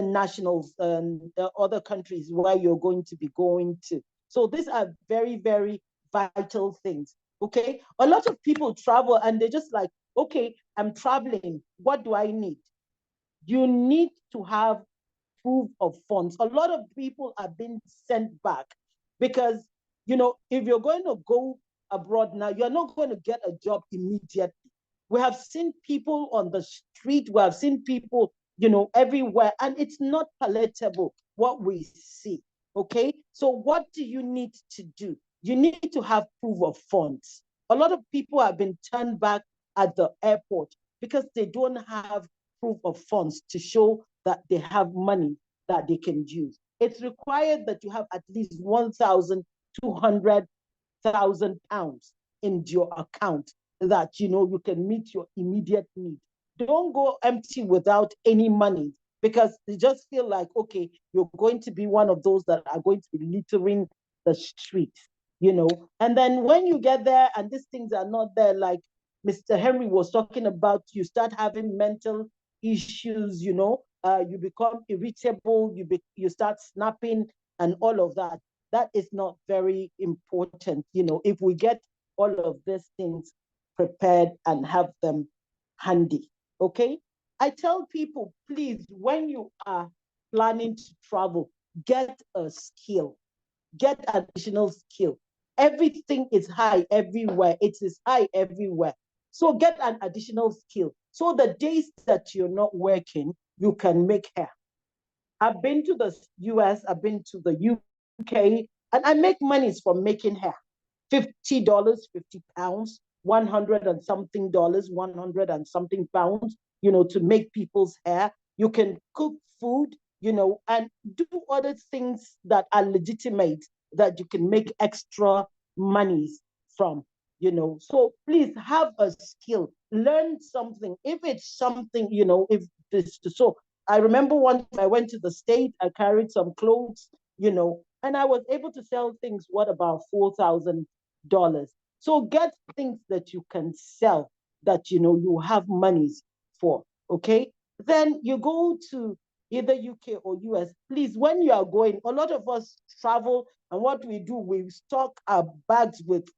nationals and other countries where you're going to be going to. So these are very, very vital things. Okay, a lot of people travel and they're just like, okay, I'm traveling. What do I need? You need to have proof of funds. A lot of people are being sent back because, if you're going to go abroad now, you're not going to get a job immediately. We have seen people on the street, we have seen people, everywhere, and it's not palatable what we see. Okay, so what do you need to do? You need to have proof of funds. A lot of people have been turned back at the airport because they don't have proof of funds to show that they have money that they can use. It's required that you have at least 1,200,000 pounds in your account that you can meet your immediate need. Don't go empty without any money, because they just feel like, okay, you're going to be one of those that are going to be littering the streets, And then when you get there and these things are not there, like Mr. Henry was talking about, you start having mental issues, you become irritable, you start snapping and all of that. That is not very important. If we get all of these things prepared and have them handy, okay? I tell people, please, when you are planning to travel, get a skill, get additional skill. Everything is high everywhere. It is high everywhere. So get an additional skill. So the days that you're not working, you can make hair. I've been to the US, I've been to the UK, and I make monies from making hair. $50, 50 pounds, 100 and something dollars, 100 and something pounds, to make people's hair. You can cook food, and do other things that are legitimate that you can make extra monies from. So please have a skill, learn something. If it's something, if this, so I remember once I went to the States, I carried some clothes, and I was able to sell things, what, about $4,000. So get things that you can sell that, you have monies for, okay? Then you go to either UK or US. Please, when you are going, a lot of us travel, and what we do, we stock our bags with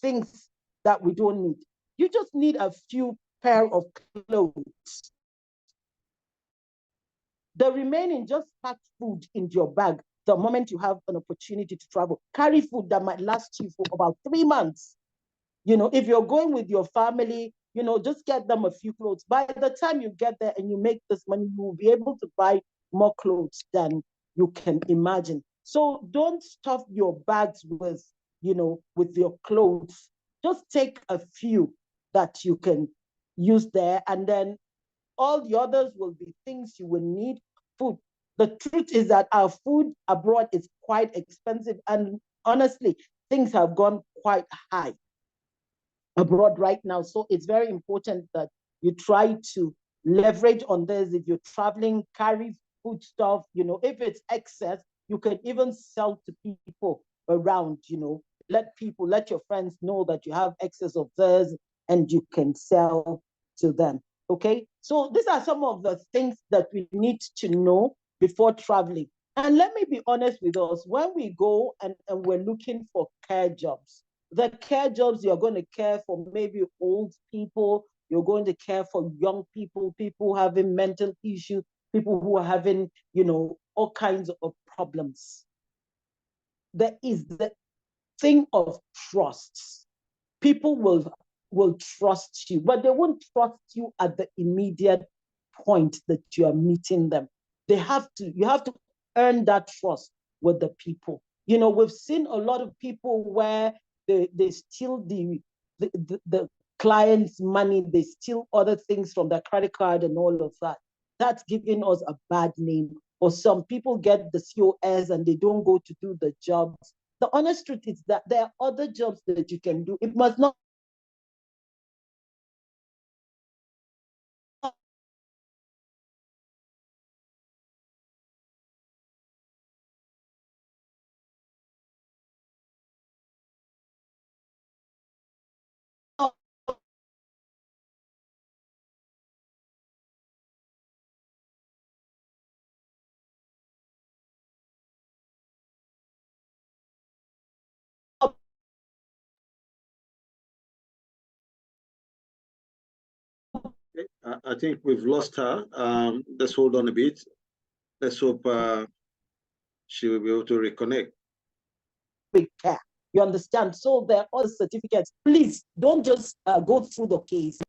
things that we don't need. You just need a few pair of clothes. The remaining, just pack food into your bag the moment you have an opportunity to travel. Carry food that might last you for about 3 months. If you're going with your family, just get them a few clothes. By the time you get there and you make this money, you will be able to buy more clothes than you can imagine. So don't stuff your bags with your clothes. Just take a few that you can use there, and then all the others will be things you will need. Food. The truth is that our food abroad is quite expensive, and honestly, things have gone quite high abroad right now. So it's very important that you try to leverage on this. If you're traveling, carry food stuff. If it's excess, you can even sell to people around. Let your friends know that you have excess of this, and you can sell to them. Okay, so these are some of the things that we need to know before traveling. And let me be honest with us, when we go and we're looking for care jobs, the care jobs, you're going to care for maybe old people, you're going to care for young people, people having mental issues, people who are having, all kinds of problems. There is the thing of trust. People will trust you, but they won't trust you at the immediate point that you are meeting them. You have to earn that trust with the people. We've seen a lot of people where they steal the client's money, they steal other things from their credit card and all of that. That's giving us a bad name. Or some people get the COS and they don't go to do the jobs. The honest truth is that there are other jobs that you can do. It must not I think we've lost her. Let's hold on a bit. Let's hope she will be able to reconnect. care. You understand? So there are other certificates. Please don't just go through the case.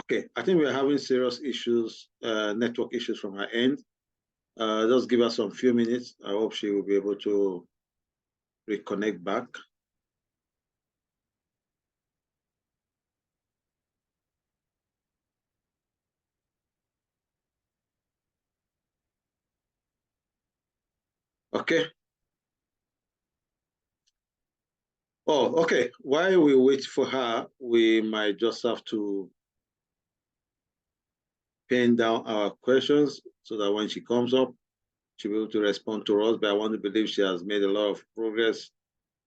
Okay, I think we're having serious issues, network issues from her end. Just give us some few minutes. I hope she will be able to reconnect back. Okay. Oh, okay. While we wait for her, we might just have to pen down our questions so that when she comes up, she'll be able to respond to us. But I want to believe she has made a lot of progress,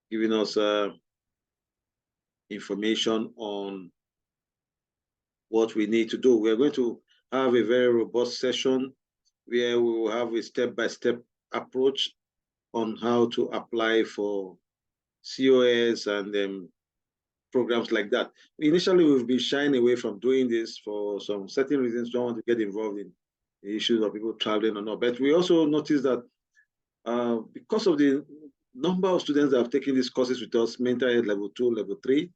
giving us information on what we need to do. We're going to have a very robust session where we will have a step-by-step approach on how to apply for COS and programs like that. Initially, we've been shying away from doing this for some certain reasons. Don't want to get involved in the issues of people traveling or not. But we also noticed that because of the number of students that have taken these courses with us, mental health level 2, level 3,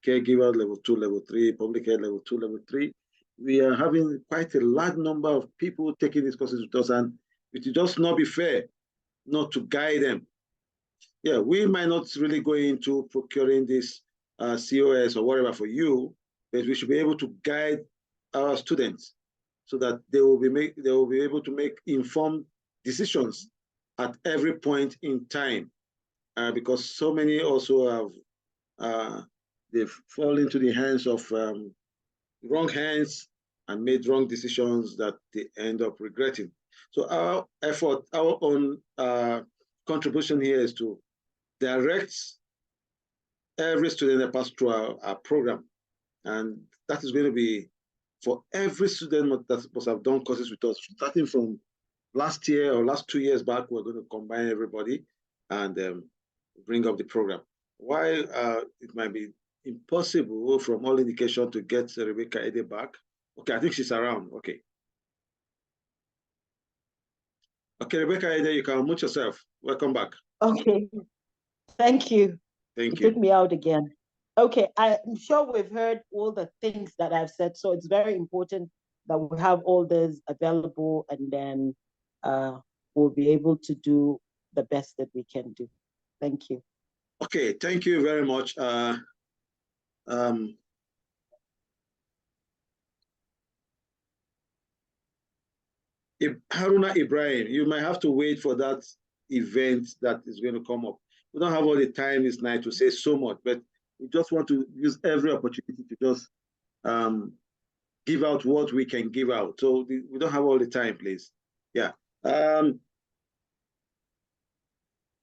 caregiver level 2, level 3, public health level 2, level 3, we are having quite a large number of people taking these courses with us, and it will just not be fair not to guide them. Yeah, we might not really go into procuring this COS or whatever for you, but we should be able to guide our students so that they will be able to make informed decisions at every point in time, because so many also have they've fallen into the hands of wrong hands and made wrong decisions that they end up regretting. So our effort, our own contribution here is to direct every student that passes through our program. And that is going to be for every student that must have done courses with us, starting from last year or last 2 years back. We're going to combine everybody and bring up the program. While it might be impossible from all indication to get Rebecca Ede back. Okay, I think she's around. Okay. Okay, Rebecca Ede, you can unmute yourself. Welcome back. Okay, thank you. Thank You you. took me out again. Okay, I'm sure we've heard all the things that I've said, so it's very important that we have all this available, and then we'll be able to do the best that we can do. Thank you. Okay, thank you very much. Haruna Ibrahim, you might have to wait for that event that is going to come up. We don't have all the time this night to say so much, but we just want to use every opportunity to just give out what we can give out. So we don't have all the time, please. Yeah.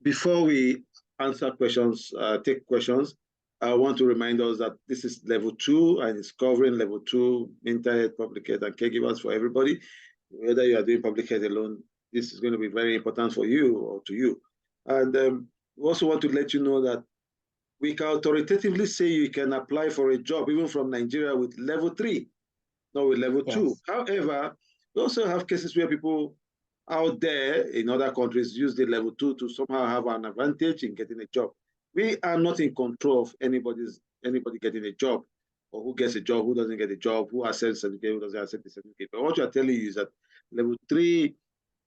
before we answer questions, take questions, I want to remind us that this is level 2 and it's covering level 2 mental health, public health, and caregivers for everybody. Whether you are doing public health alone, this is going to be very important for you or to you. And we also want to let you know that we can authoritatively say you can apply for a job even from Nigeria with level 3, not with level 2. However, we also have cases where people out there in other countries use the level 2 to somehow have an advantage in getting a job. We are not in control of anybody getting a job, or who gets a job, who doesn't get a job, who accepts a certificate, who doesn't accept a certificate. But what you are telling you is that level 3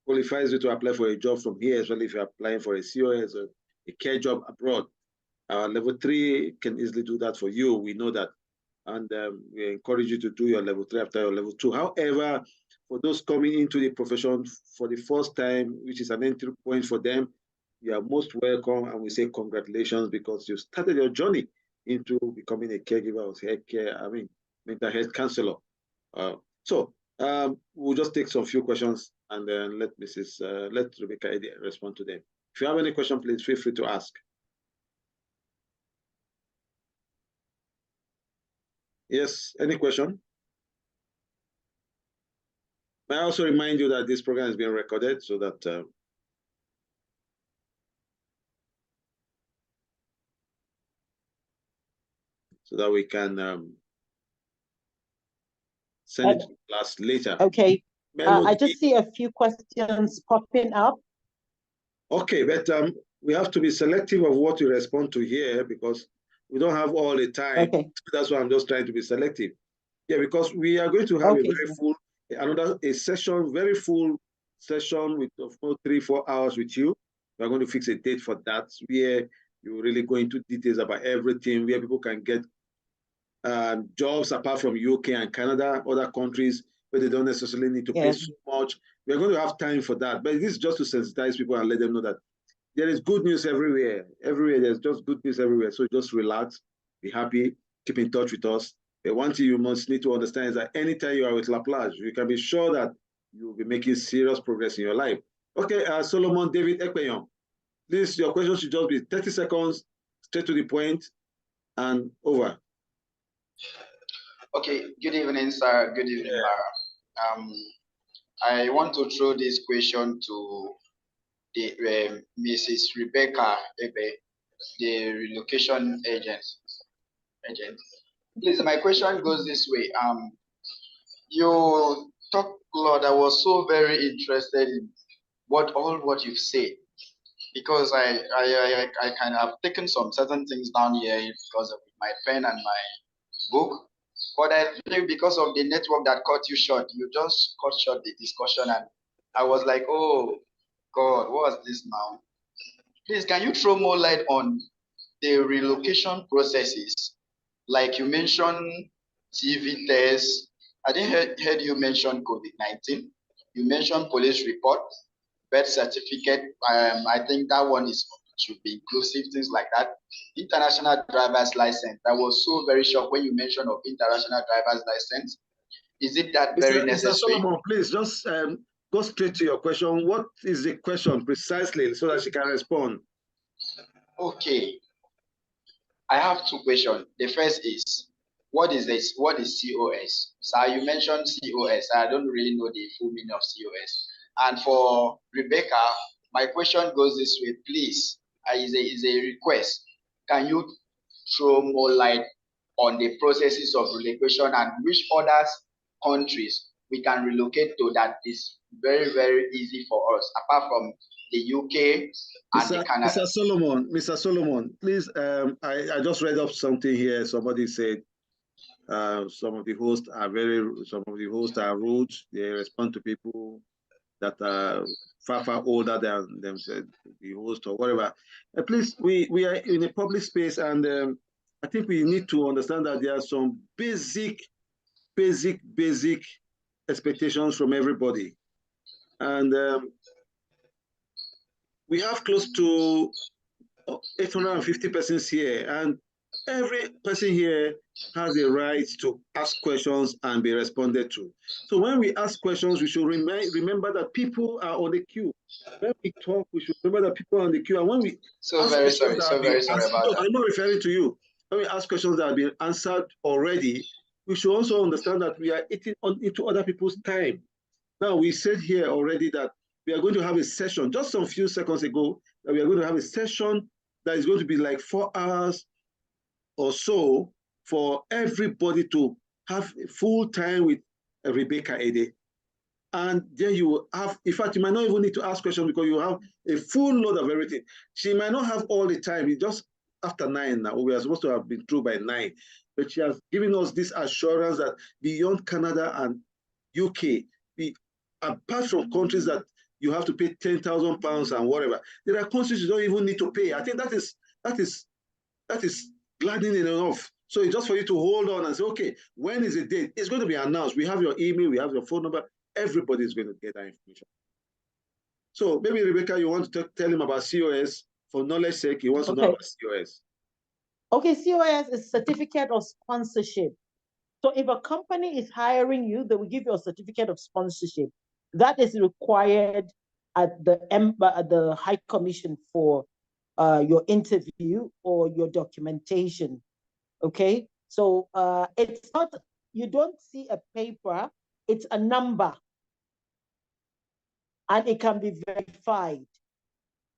qualifies you to apply for a job from here, especially if you're applying for a COS or a care job abroad. Level 3 can easily do that for you. We know that. And we encourage you to do your level 3 after your level 2. However, for those coming into the profession for the first time, which is an entry point for them, you are most welcome, and we say congratulations because you started your journey into becoming a caregiver or mental health counselor. We'll just take some few questions and then let Rebecca respond to them. If you have any question, please feel free to ask. Yes, any question? May I also remind you that this program is being recorded so that we can send it to class later. Okay. I just see a few questions popping up. Okay, but we have to be selective of what we respond to here because we don't have all the time. Okay. That's why I'm just trying to be selective. Yeah, because we are going to have a very full, very full session with, of course, 3-4 hours with you. We're going to fix a date for that, where you really go into details about everything, where people can get jobs apart from UK and Canada, other countries where they don't necessarily need to pay so much. We're going to have time for that. But this is just to sensitize people and let them know that there is good news everywhere. Everywhere, there's just good news everywhere. So just relax, be happy, keep in touch with us. But one thing you must need to understand is that anytime you are with PLage, you can be sure that you will be making serious progress in your life. Okay, Solomon David Ekpeyon, please, your question should just be 30 seconds, straight to the point, and over. Okay, good evening, sir. Good evening, Mara. I want to throw this question to the Mrs. Rebecca Ebe, the relocation agent. Please, my question goes this way. You talked a lot. I was so very interested in what you've said, because I kind of have taken some certain things down here because of my pen and my book. But I think because of the network that cut you short, you just cut short the discussion, and I was like, oh God, what's this now? Please, can you throw more light on the relocation processes? Like you mentioned TV tests. I didn't heard you mention COVID-19. You mentioned police report, birth certificate. I think that one should be inclusive, things like that. International driver's license. I was so very shocked when you mentioned of international driver's license. Is it that very necessary? Mr. Solomon, please just go straight to your question. What is the question precisely so that she can respond? Okay. I have two questions. The first is, what is this? What is COS? So you mentioned COS. I don't really know the full meaning of COS. And for Rebecca, my question goes this way, please. Is a request. Can you throw more light on the processes of relocation and which other countries we can relocate to that is very, very easy for us, apart from the UK and the Canada? Mr. Solomon, please, I just read up something here. Somebody said some of the hosts are rude. They respond to people that are far older than themselves, the host or whatever. Please, we are in a public space, and I think we need to understand that there are some basic expectations from everybody. And we have close to 850 persons here, and every person here has a right to ask questions and be responded to. So when we ask questions, we should remember that people are on the queue. When we talk, we should remember that people are on the queue. And when we So very sorry about that. I'm not referring to you. When we ask questions that have been answered already, we should also understand that we are eating into other people's time. Now, we said here already that we are going to have a session, just some few seconds ago, that we are going to have a session that is going to be like 4 hours or so for everybody to have full time with Rebecca Ede. And then you will have, in fact, you might not even need to ask questions because you have a full load of everything. She might not have all the time. It's just after 9 now. We are supposed to have been through by 9. But she has given us this assurance that beyond Canada and UK, apart from countries that you have to pay £10,000 and whatever, there are countries you don't even need to pay. I think that is gladdening enough. So it's just for you to hold on and say, okay, when is the date? It's going to be announced. We have your email, we have your phone number. Everybody is going to get that information. So maybe, Rebecca, you want to tell him about COS for knowledge sake. He wants to know about COS. Okay, COS is certificate of sponsorship. So if a company is hiring you, they will give you a certificate of sponsorship. That is required at the High Commission for your interview or your documentation. Okay, so it's not, you don't see a paper, it's a number, and it can be verified.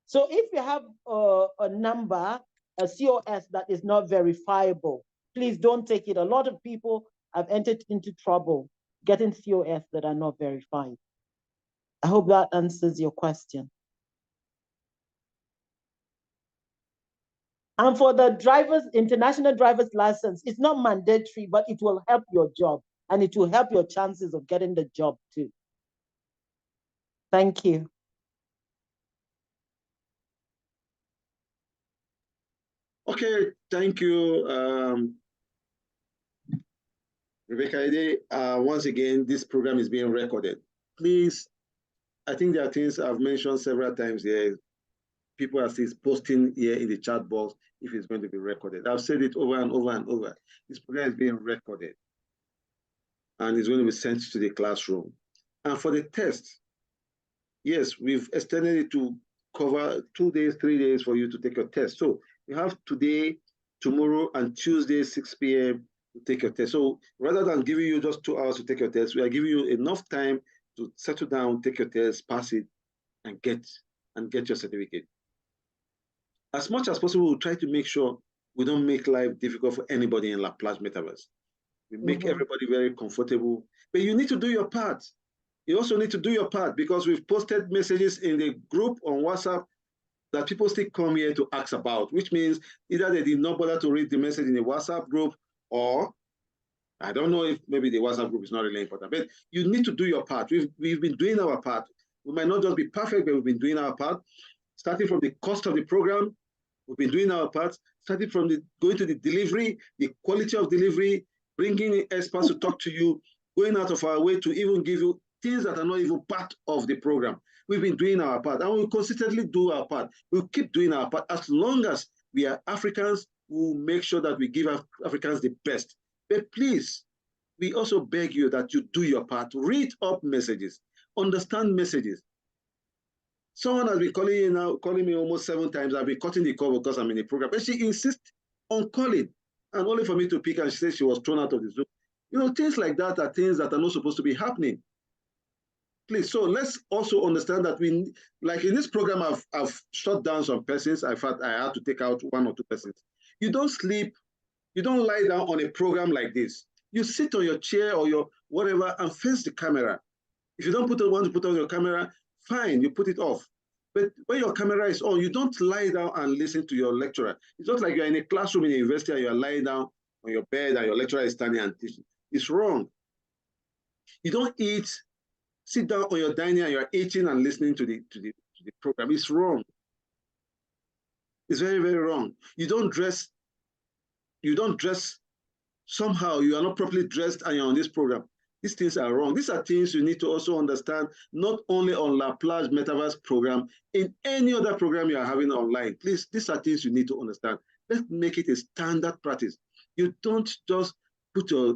So if you have a number, a COS that is not verifiable, please don't take it. A lot of people have entered into trouble getting COS that are not verified. I hope that answers your question. And for the international driver's license, it's not mandatory, but it will help your job and it will help your chances of getting the job too. Thank you. Okay, thank you, Rebecca Ede. Once again, this program is being recorded. Please, I think there are things I've mentioned several times here. People are still posting here in the chat box if it's going to be recorded. I've said it over and over and over. This program is being recorded and it's going to be sent to the classroom. And for the test, yes, we've extended it to cover 2 days, 3 days for you to take your test. So you have today, tomorrow, and Tuesday, 6 p.m. to take your test. So rather than giving you just 2 hours to take your test, we are giving you enough time to settle down, take your test, pass it, and get your certificate. As much as possible, we'll try to make sure we don't make life difficult for anybody in PLage Metaverse. We make everybody very comfortable, but you need to do your part. You also need to do your part because we've posted messages in the group on WhatsApp that people still come here to ask about, which means either they did not bother to read the message in the WhatsApp group, or I don't know if maybe the WhatsApp group is not really important, but you need to do your part. We've been doing our part. We might not just be perfect, but we've been doing our part. Starting from the cost of the program, we've been doing our part. Starting from going to the delivery, the quality of delivery, bringing in experts to talk to you, going out of our way to even give you things that are not even part of the program. We've been doing our part, and we'll consistently do our part. We'll keep doing our part. As long as we are Africans, we'll make sure that we give Africans the best. But please, we also beg you that you do your part. Read up messages, understand messages. Someone has been calling me almost 7 times. I've been cutting the call because I'm in a program. But she insists on calling, and only for me to pick, and she said she was thrown out of the Zoom. You know, things like that are things that are not supposed to be happening. Please, so let's also understand that we, like in this program, I've shut down some persons. I had to take out 1 or 2 persons. You don't sleep, you don't lie down on a program like this. You sit on your chair or your whatever and face the camera. If you don't want to put on your camera, fine, you put it off. But when your camera is on, you don't lie down and listen to your lecturer. It's not like you're in a classroom in a university and you're lying down on your bed and your lecturer is standing and teaching. It's wrong. You don't sit down on your dining and you're eating and listening to the program. It's wrong. It's very, very wrong. You don't dress somehow, you are not properly dressed and you're on this program. These things are wrong. These are things you need to also understand, not only on PLage Metaverse program, in any other program you are having online. Please, these are things you need to understand. Let's make it a standard practice. You don't just put your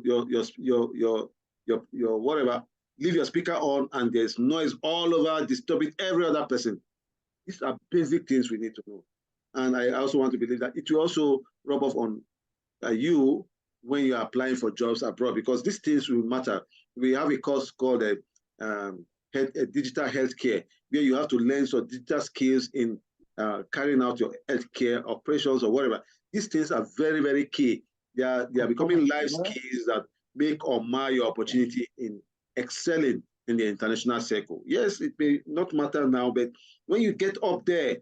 whatever, leave your speaker on and there's noise all over disturbing every other person. These are basic things we need to know. And I also want to believe that it will also rub off on you when you're applying for jobs abroad, because these things will matter. We have a course called digital healthcare, where you have to learn some digital skills in carrying out your healthcare operations or whatever. These things are very, very key. They are becoming life skills that make or mar your opportunity in excelling in the international circle. Yes, it may not matter now, but when you get up there,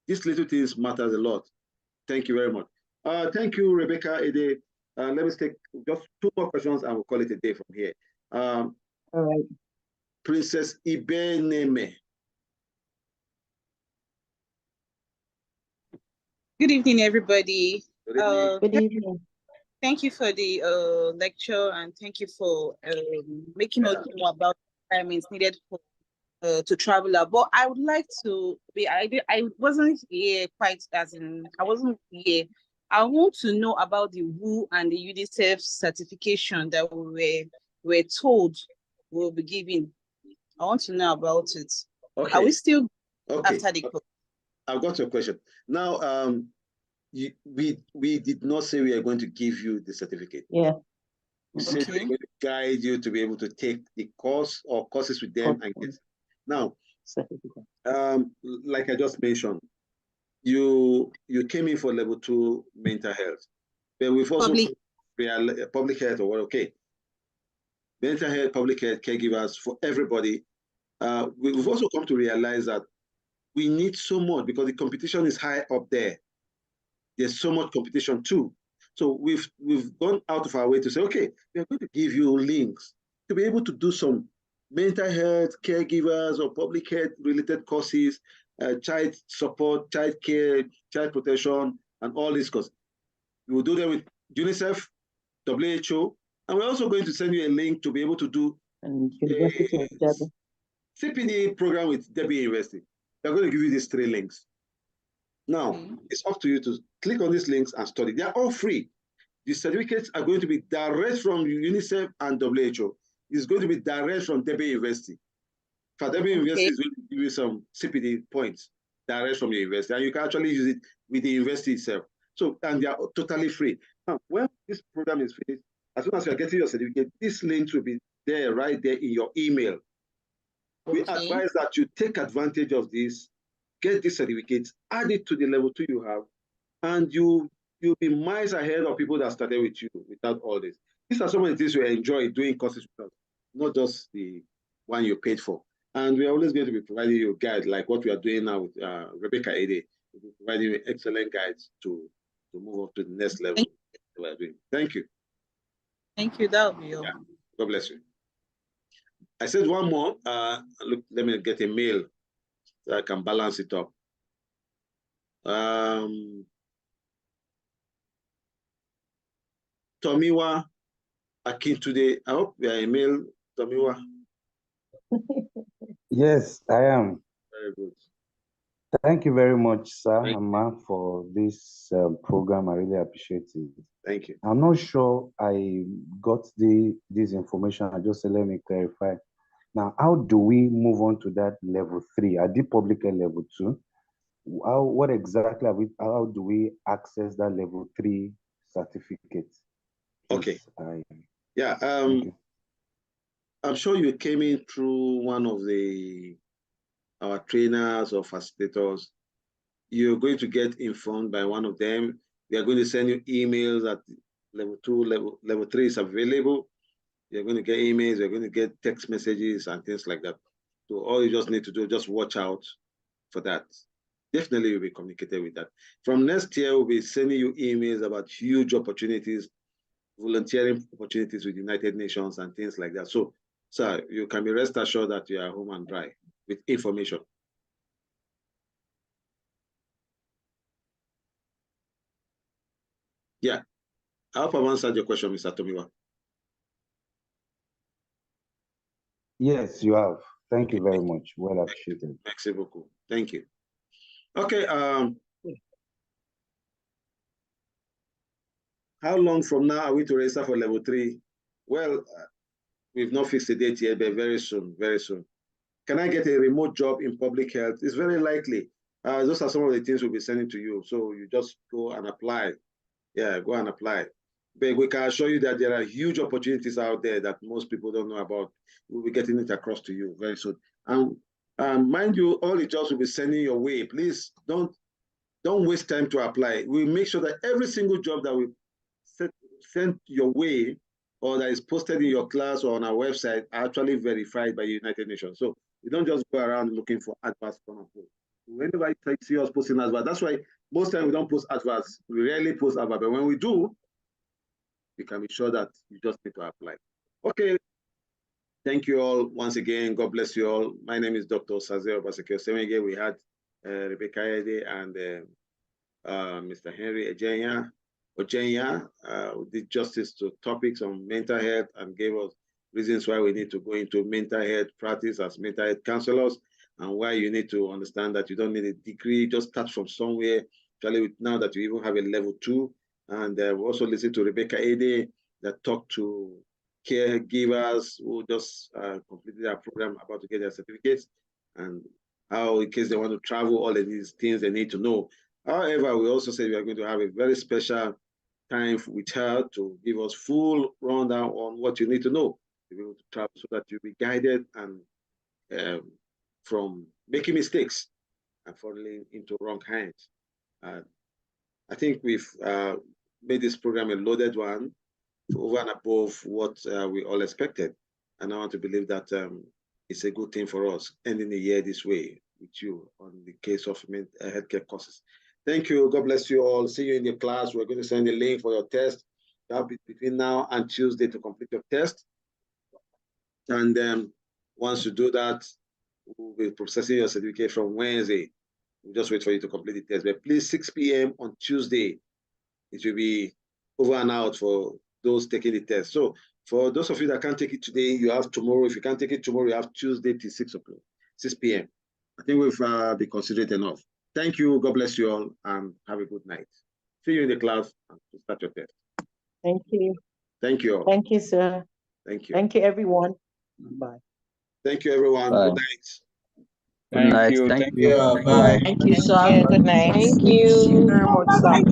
these little things matter a lot. Thank you very much. Thank you, Rebecca Ede. Let me take just 2 more questions and we'll call it a day from here. All right. Princess Ibeneme. Good evening, everybody. Good evening. Good evening. Thank you for the lecture, and thank you for making us know about requirements needed for to travel abroad. I would like to be. I wasn't here quite as in. I wasn't here. I want to know about the WHO and the UNICEF certification that we were told we'll be giving. I want to know about it. Okay. Are we still okay. after the course? I've got your question. Now, we did not say we are going to give you the certificate. Yeah. We said we're going to guide you to be able to take the course or courses with them and get. Now, like I just mentioned, you came in for level 2 mental health, but we've also public health or what? Okay, mental health, public health, caregivers for everybody. We've also come to realize that we need so much because the competition is high up there. There's so much competition too. So we've gone out of our way to say, okay, we're going to give you links to be able to do some mental health, caregivers, or public health related courses, child support, child care, child protection, and all these courses. We will do them with UNICEF, WHO, and we're also going to send you a link to be able to do a CPD program with Debbie University. They're going to give you these 3 links. Now, it's up to you to click on these links and study. They are all free. The certificates are going to be direct from UNICEF and WHO. It's going to be direct from Debbie University. For Debbie University, it's going to give you some CPD points direct from the university, and you can actually use it with the university itself. So, and they are totally free. Now, when this program is finished, as soon as you're getting your certificate, these links will be there, right there in your email. We advise that you take advantage of this, get these certificates, add it to the level 2 you have, and you'll be miles ahead of people that started with you without all this. These are some of the things we enjoy doing courses with us, not just the one you paid for. And we're always going to be providing you a guide, like what we are doing now with Rebecca Ede. We'll be providing you excellent guides to move up to the next level. We are doing. Thank you. Thank you. That will be all. Yeah. God bless you. I said one more. Look, let me get a mail so I can balance it up. Tomiwa Akintude. I hope you are a mail, Tomiwa. Yes, I am. Very good. Thank you very much, sir and ma'am, for this program. I really appreciate it. Thank you. I'm not sure I got this information. I just said, let me clarify. Now, how do we move on to that level 3? I did public level 2. What exactly how do we access that level 3 certificate? Okay. Yeah. I'm sure you came in through one of our trainers or facilitators. You're going to get informed by one of them. We are going to send you emails that level 2, level 3 is available. You're going to get emails, you're going to get text messages and things like that. So all you just need to do, just watch out for that. Definitely you'll be communicated with that. From next year, we'll be sending you emails about huge opportunities, volunteering opportunities with the United Nations and things like that. So, sir, you can be rest assured that you are home and dry with information. Yeah. I hope I've answered your question, Mr. Tomiwa. Yes, you have. Thank you very much. Well appreciated. Merci beaucoup. Thank you. Okay. how long from now are we to register for level 3? Well, we've not fixed a date yet, but very soon, very soon. Can I get a remote job in public health? It's very likely. Those are some of the things we'll be sending to you. So you just go and apply. Yeah, go and apply. But we can assure you that there are huge opportunities out there that most people don't know about. We'll be getting it across to you very soon. And mind you, all the jobs will be sending your way. Please don't waste time to apply. We make sure that every single job that we send your way or that is posted in your class or on our website are actually verified by the United Nations. So we don't just go around looking for adverts. Whenever you see us posting adverts, that's why most times we don't post adverts. We rarely post adverts, but when we do, you can be sure that you just need to apply. Okay. Thank you all once again. God bless you all. My name is Dr. Sazeo Basekio Semege. We had Rebecca Ede and Mr. Henry Ojenya did justice to topics on mental health and gave us reasons why we need to go into mental health practice as mental health counselors, and why you need to understand that you don't need a degree, just start from somewhere. Actually, now that you even have a level 2, and we also listened to Rebecca Ede that talked to caregivers who just completed their program, about to get their certificates, and how in case they want to travel, all of these things they need to know. However, we also said we are going to have a very special time with her to give us full rundown on what you need to know to be able to travel, so that you'll be guided and from making mistakes and falling into wrong hands. I think we've made this program a loaded one, over and above what we all expected. And I want to believe that it's a good thing for us ending the year this way with you on the case of healthcare courses. Thank you. God bless you all. See you in the class. We're going to send a link for your test. That'll be between now and Tuesday to complete your test. And then once you do that, we'll be processing your certificate from Wednesday. We'll just wait for you to complete the test. But please, 6 p.m. on Tuesday, it will be over and out for those taking the test. So for those of you that can't take it today, you have tomorrow. If you can't take it tomorrow, you have Tuesday till 6 p.m. I think we've been considerate enough. Thank you. God bless you all, and have a good night. See you in the class and start your test. Thank you. Thank you all. Thank you, sir. Thank you. Thank you, everyone. Bye. Thank you, everyone. Bye. Good night. Good night. Thank you. Thank Thank you. you. Bye. Bye. Thank you, sir. Good night. Thank you very much, sir.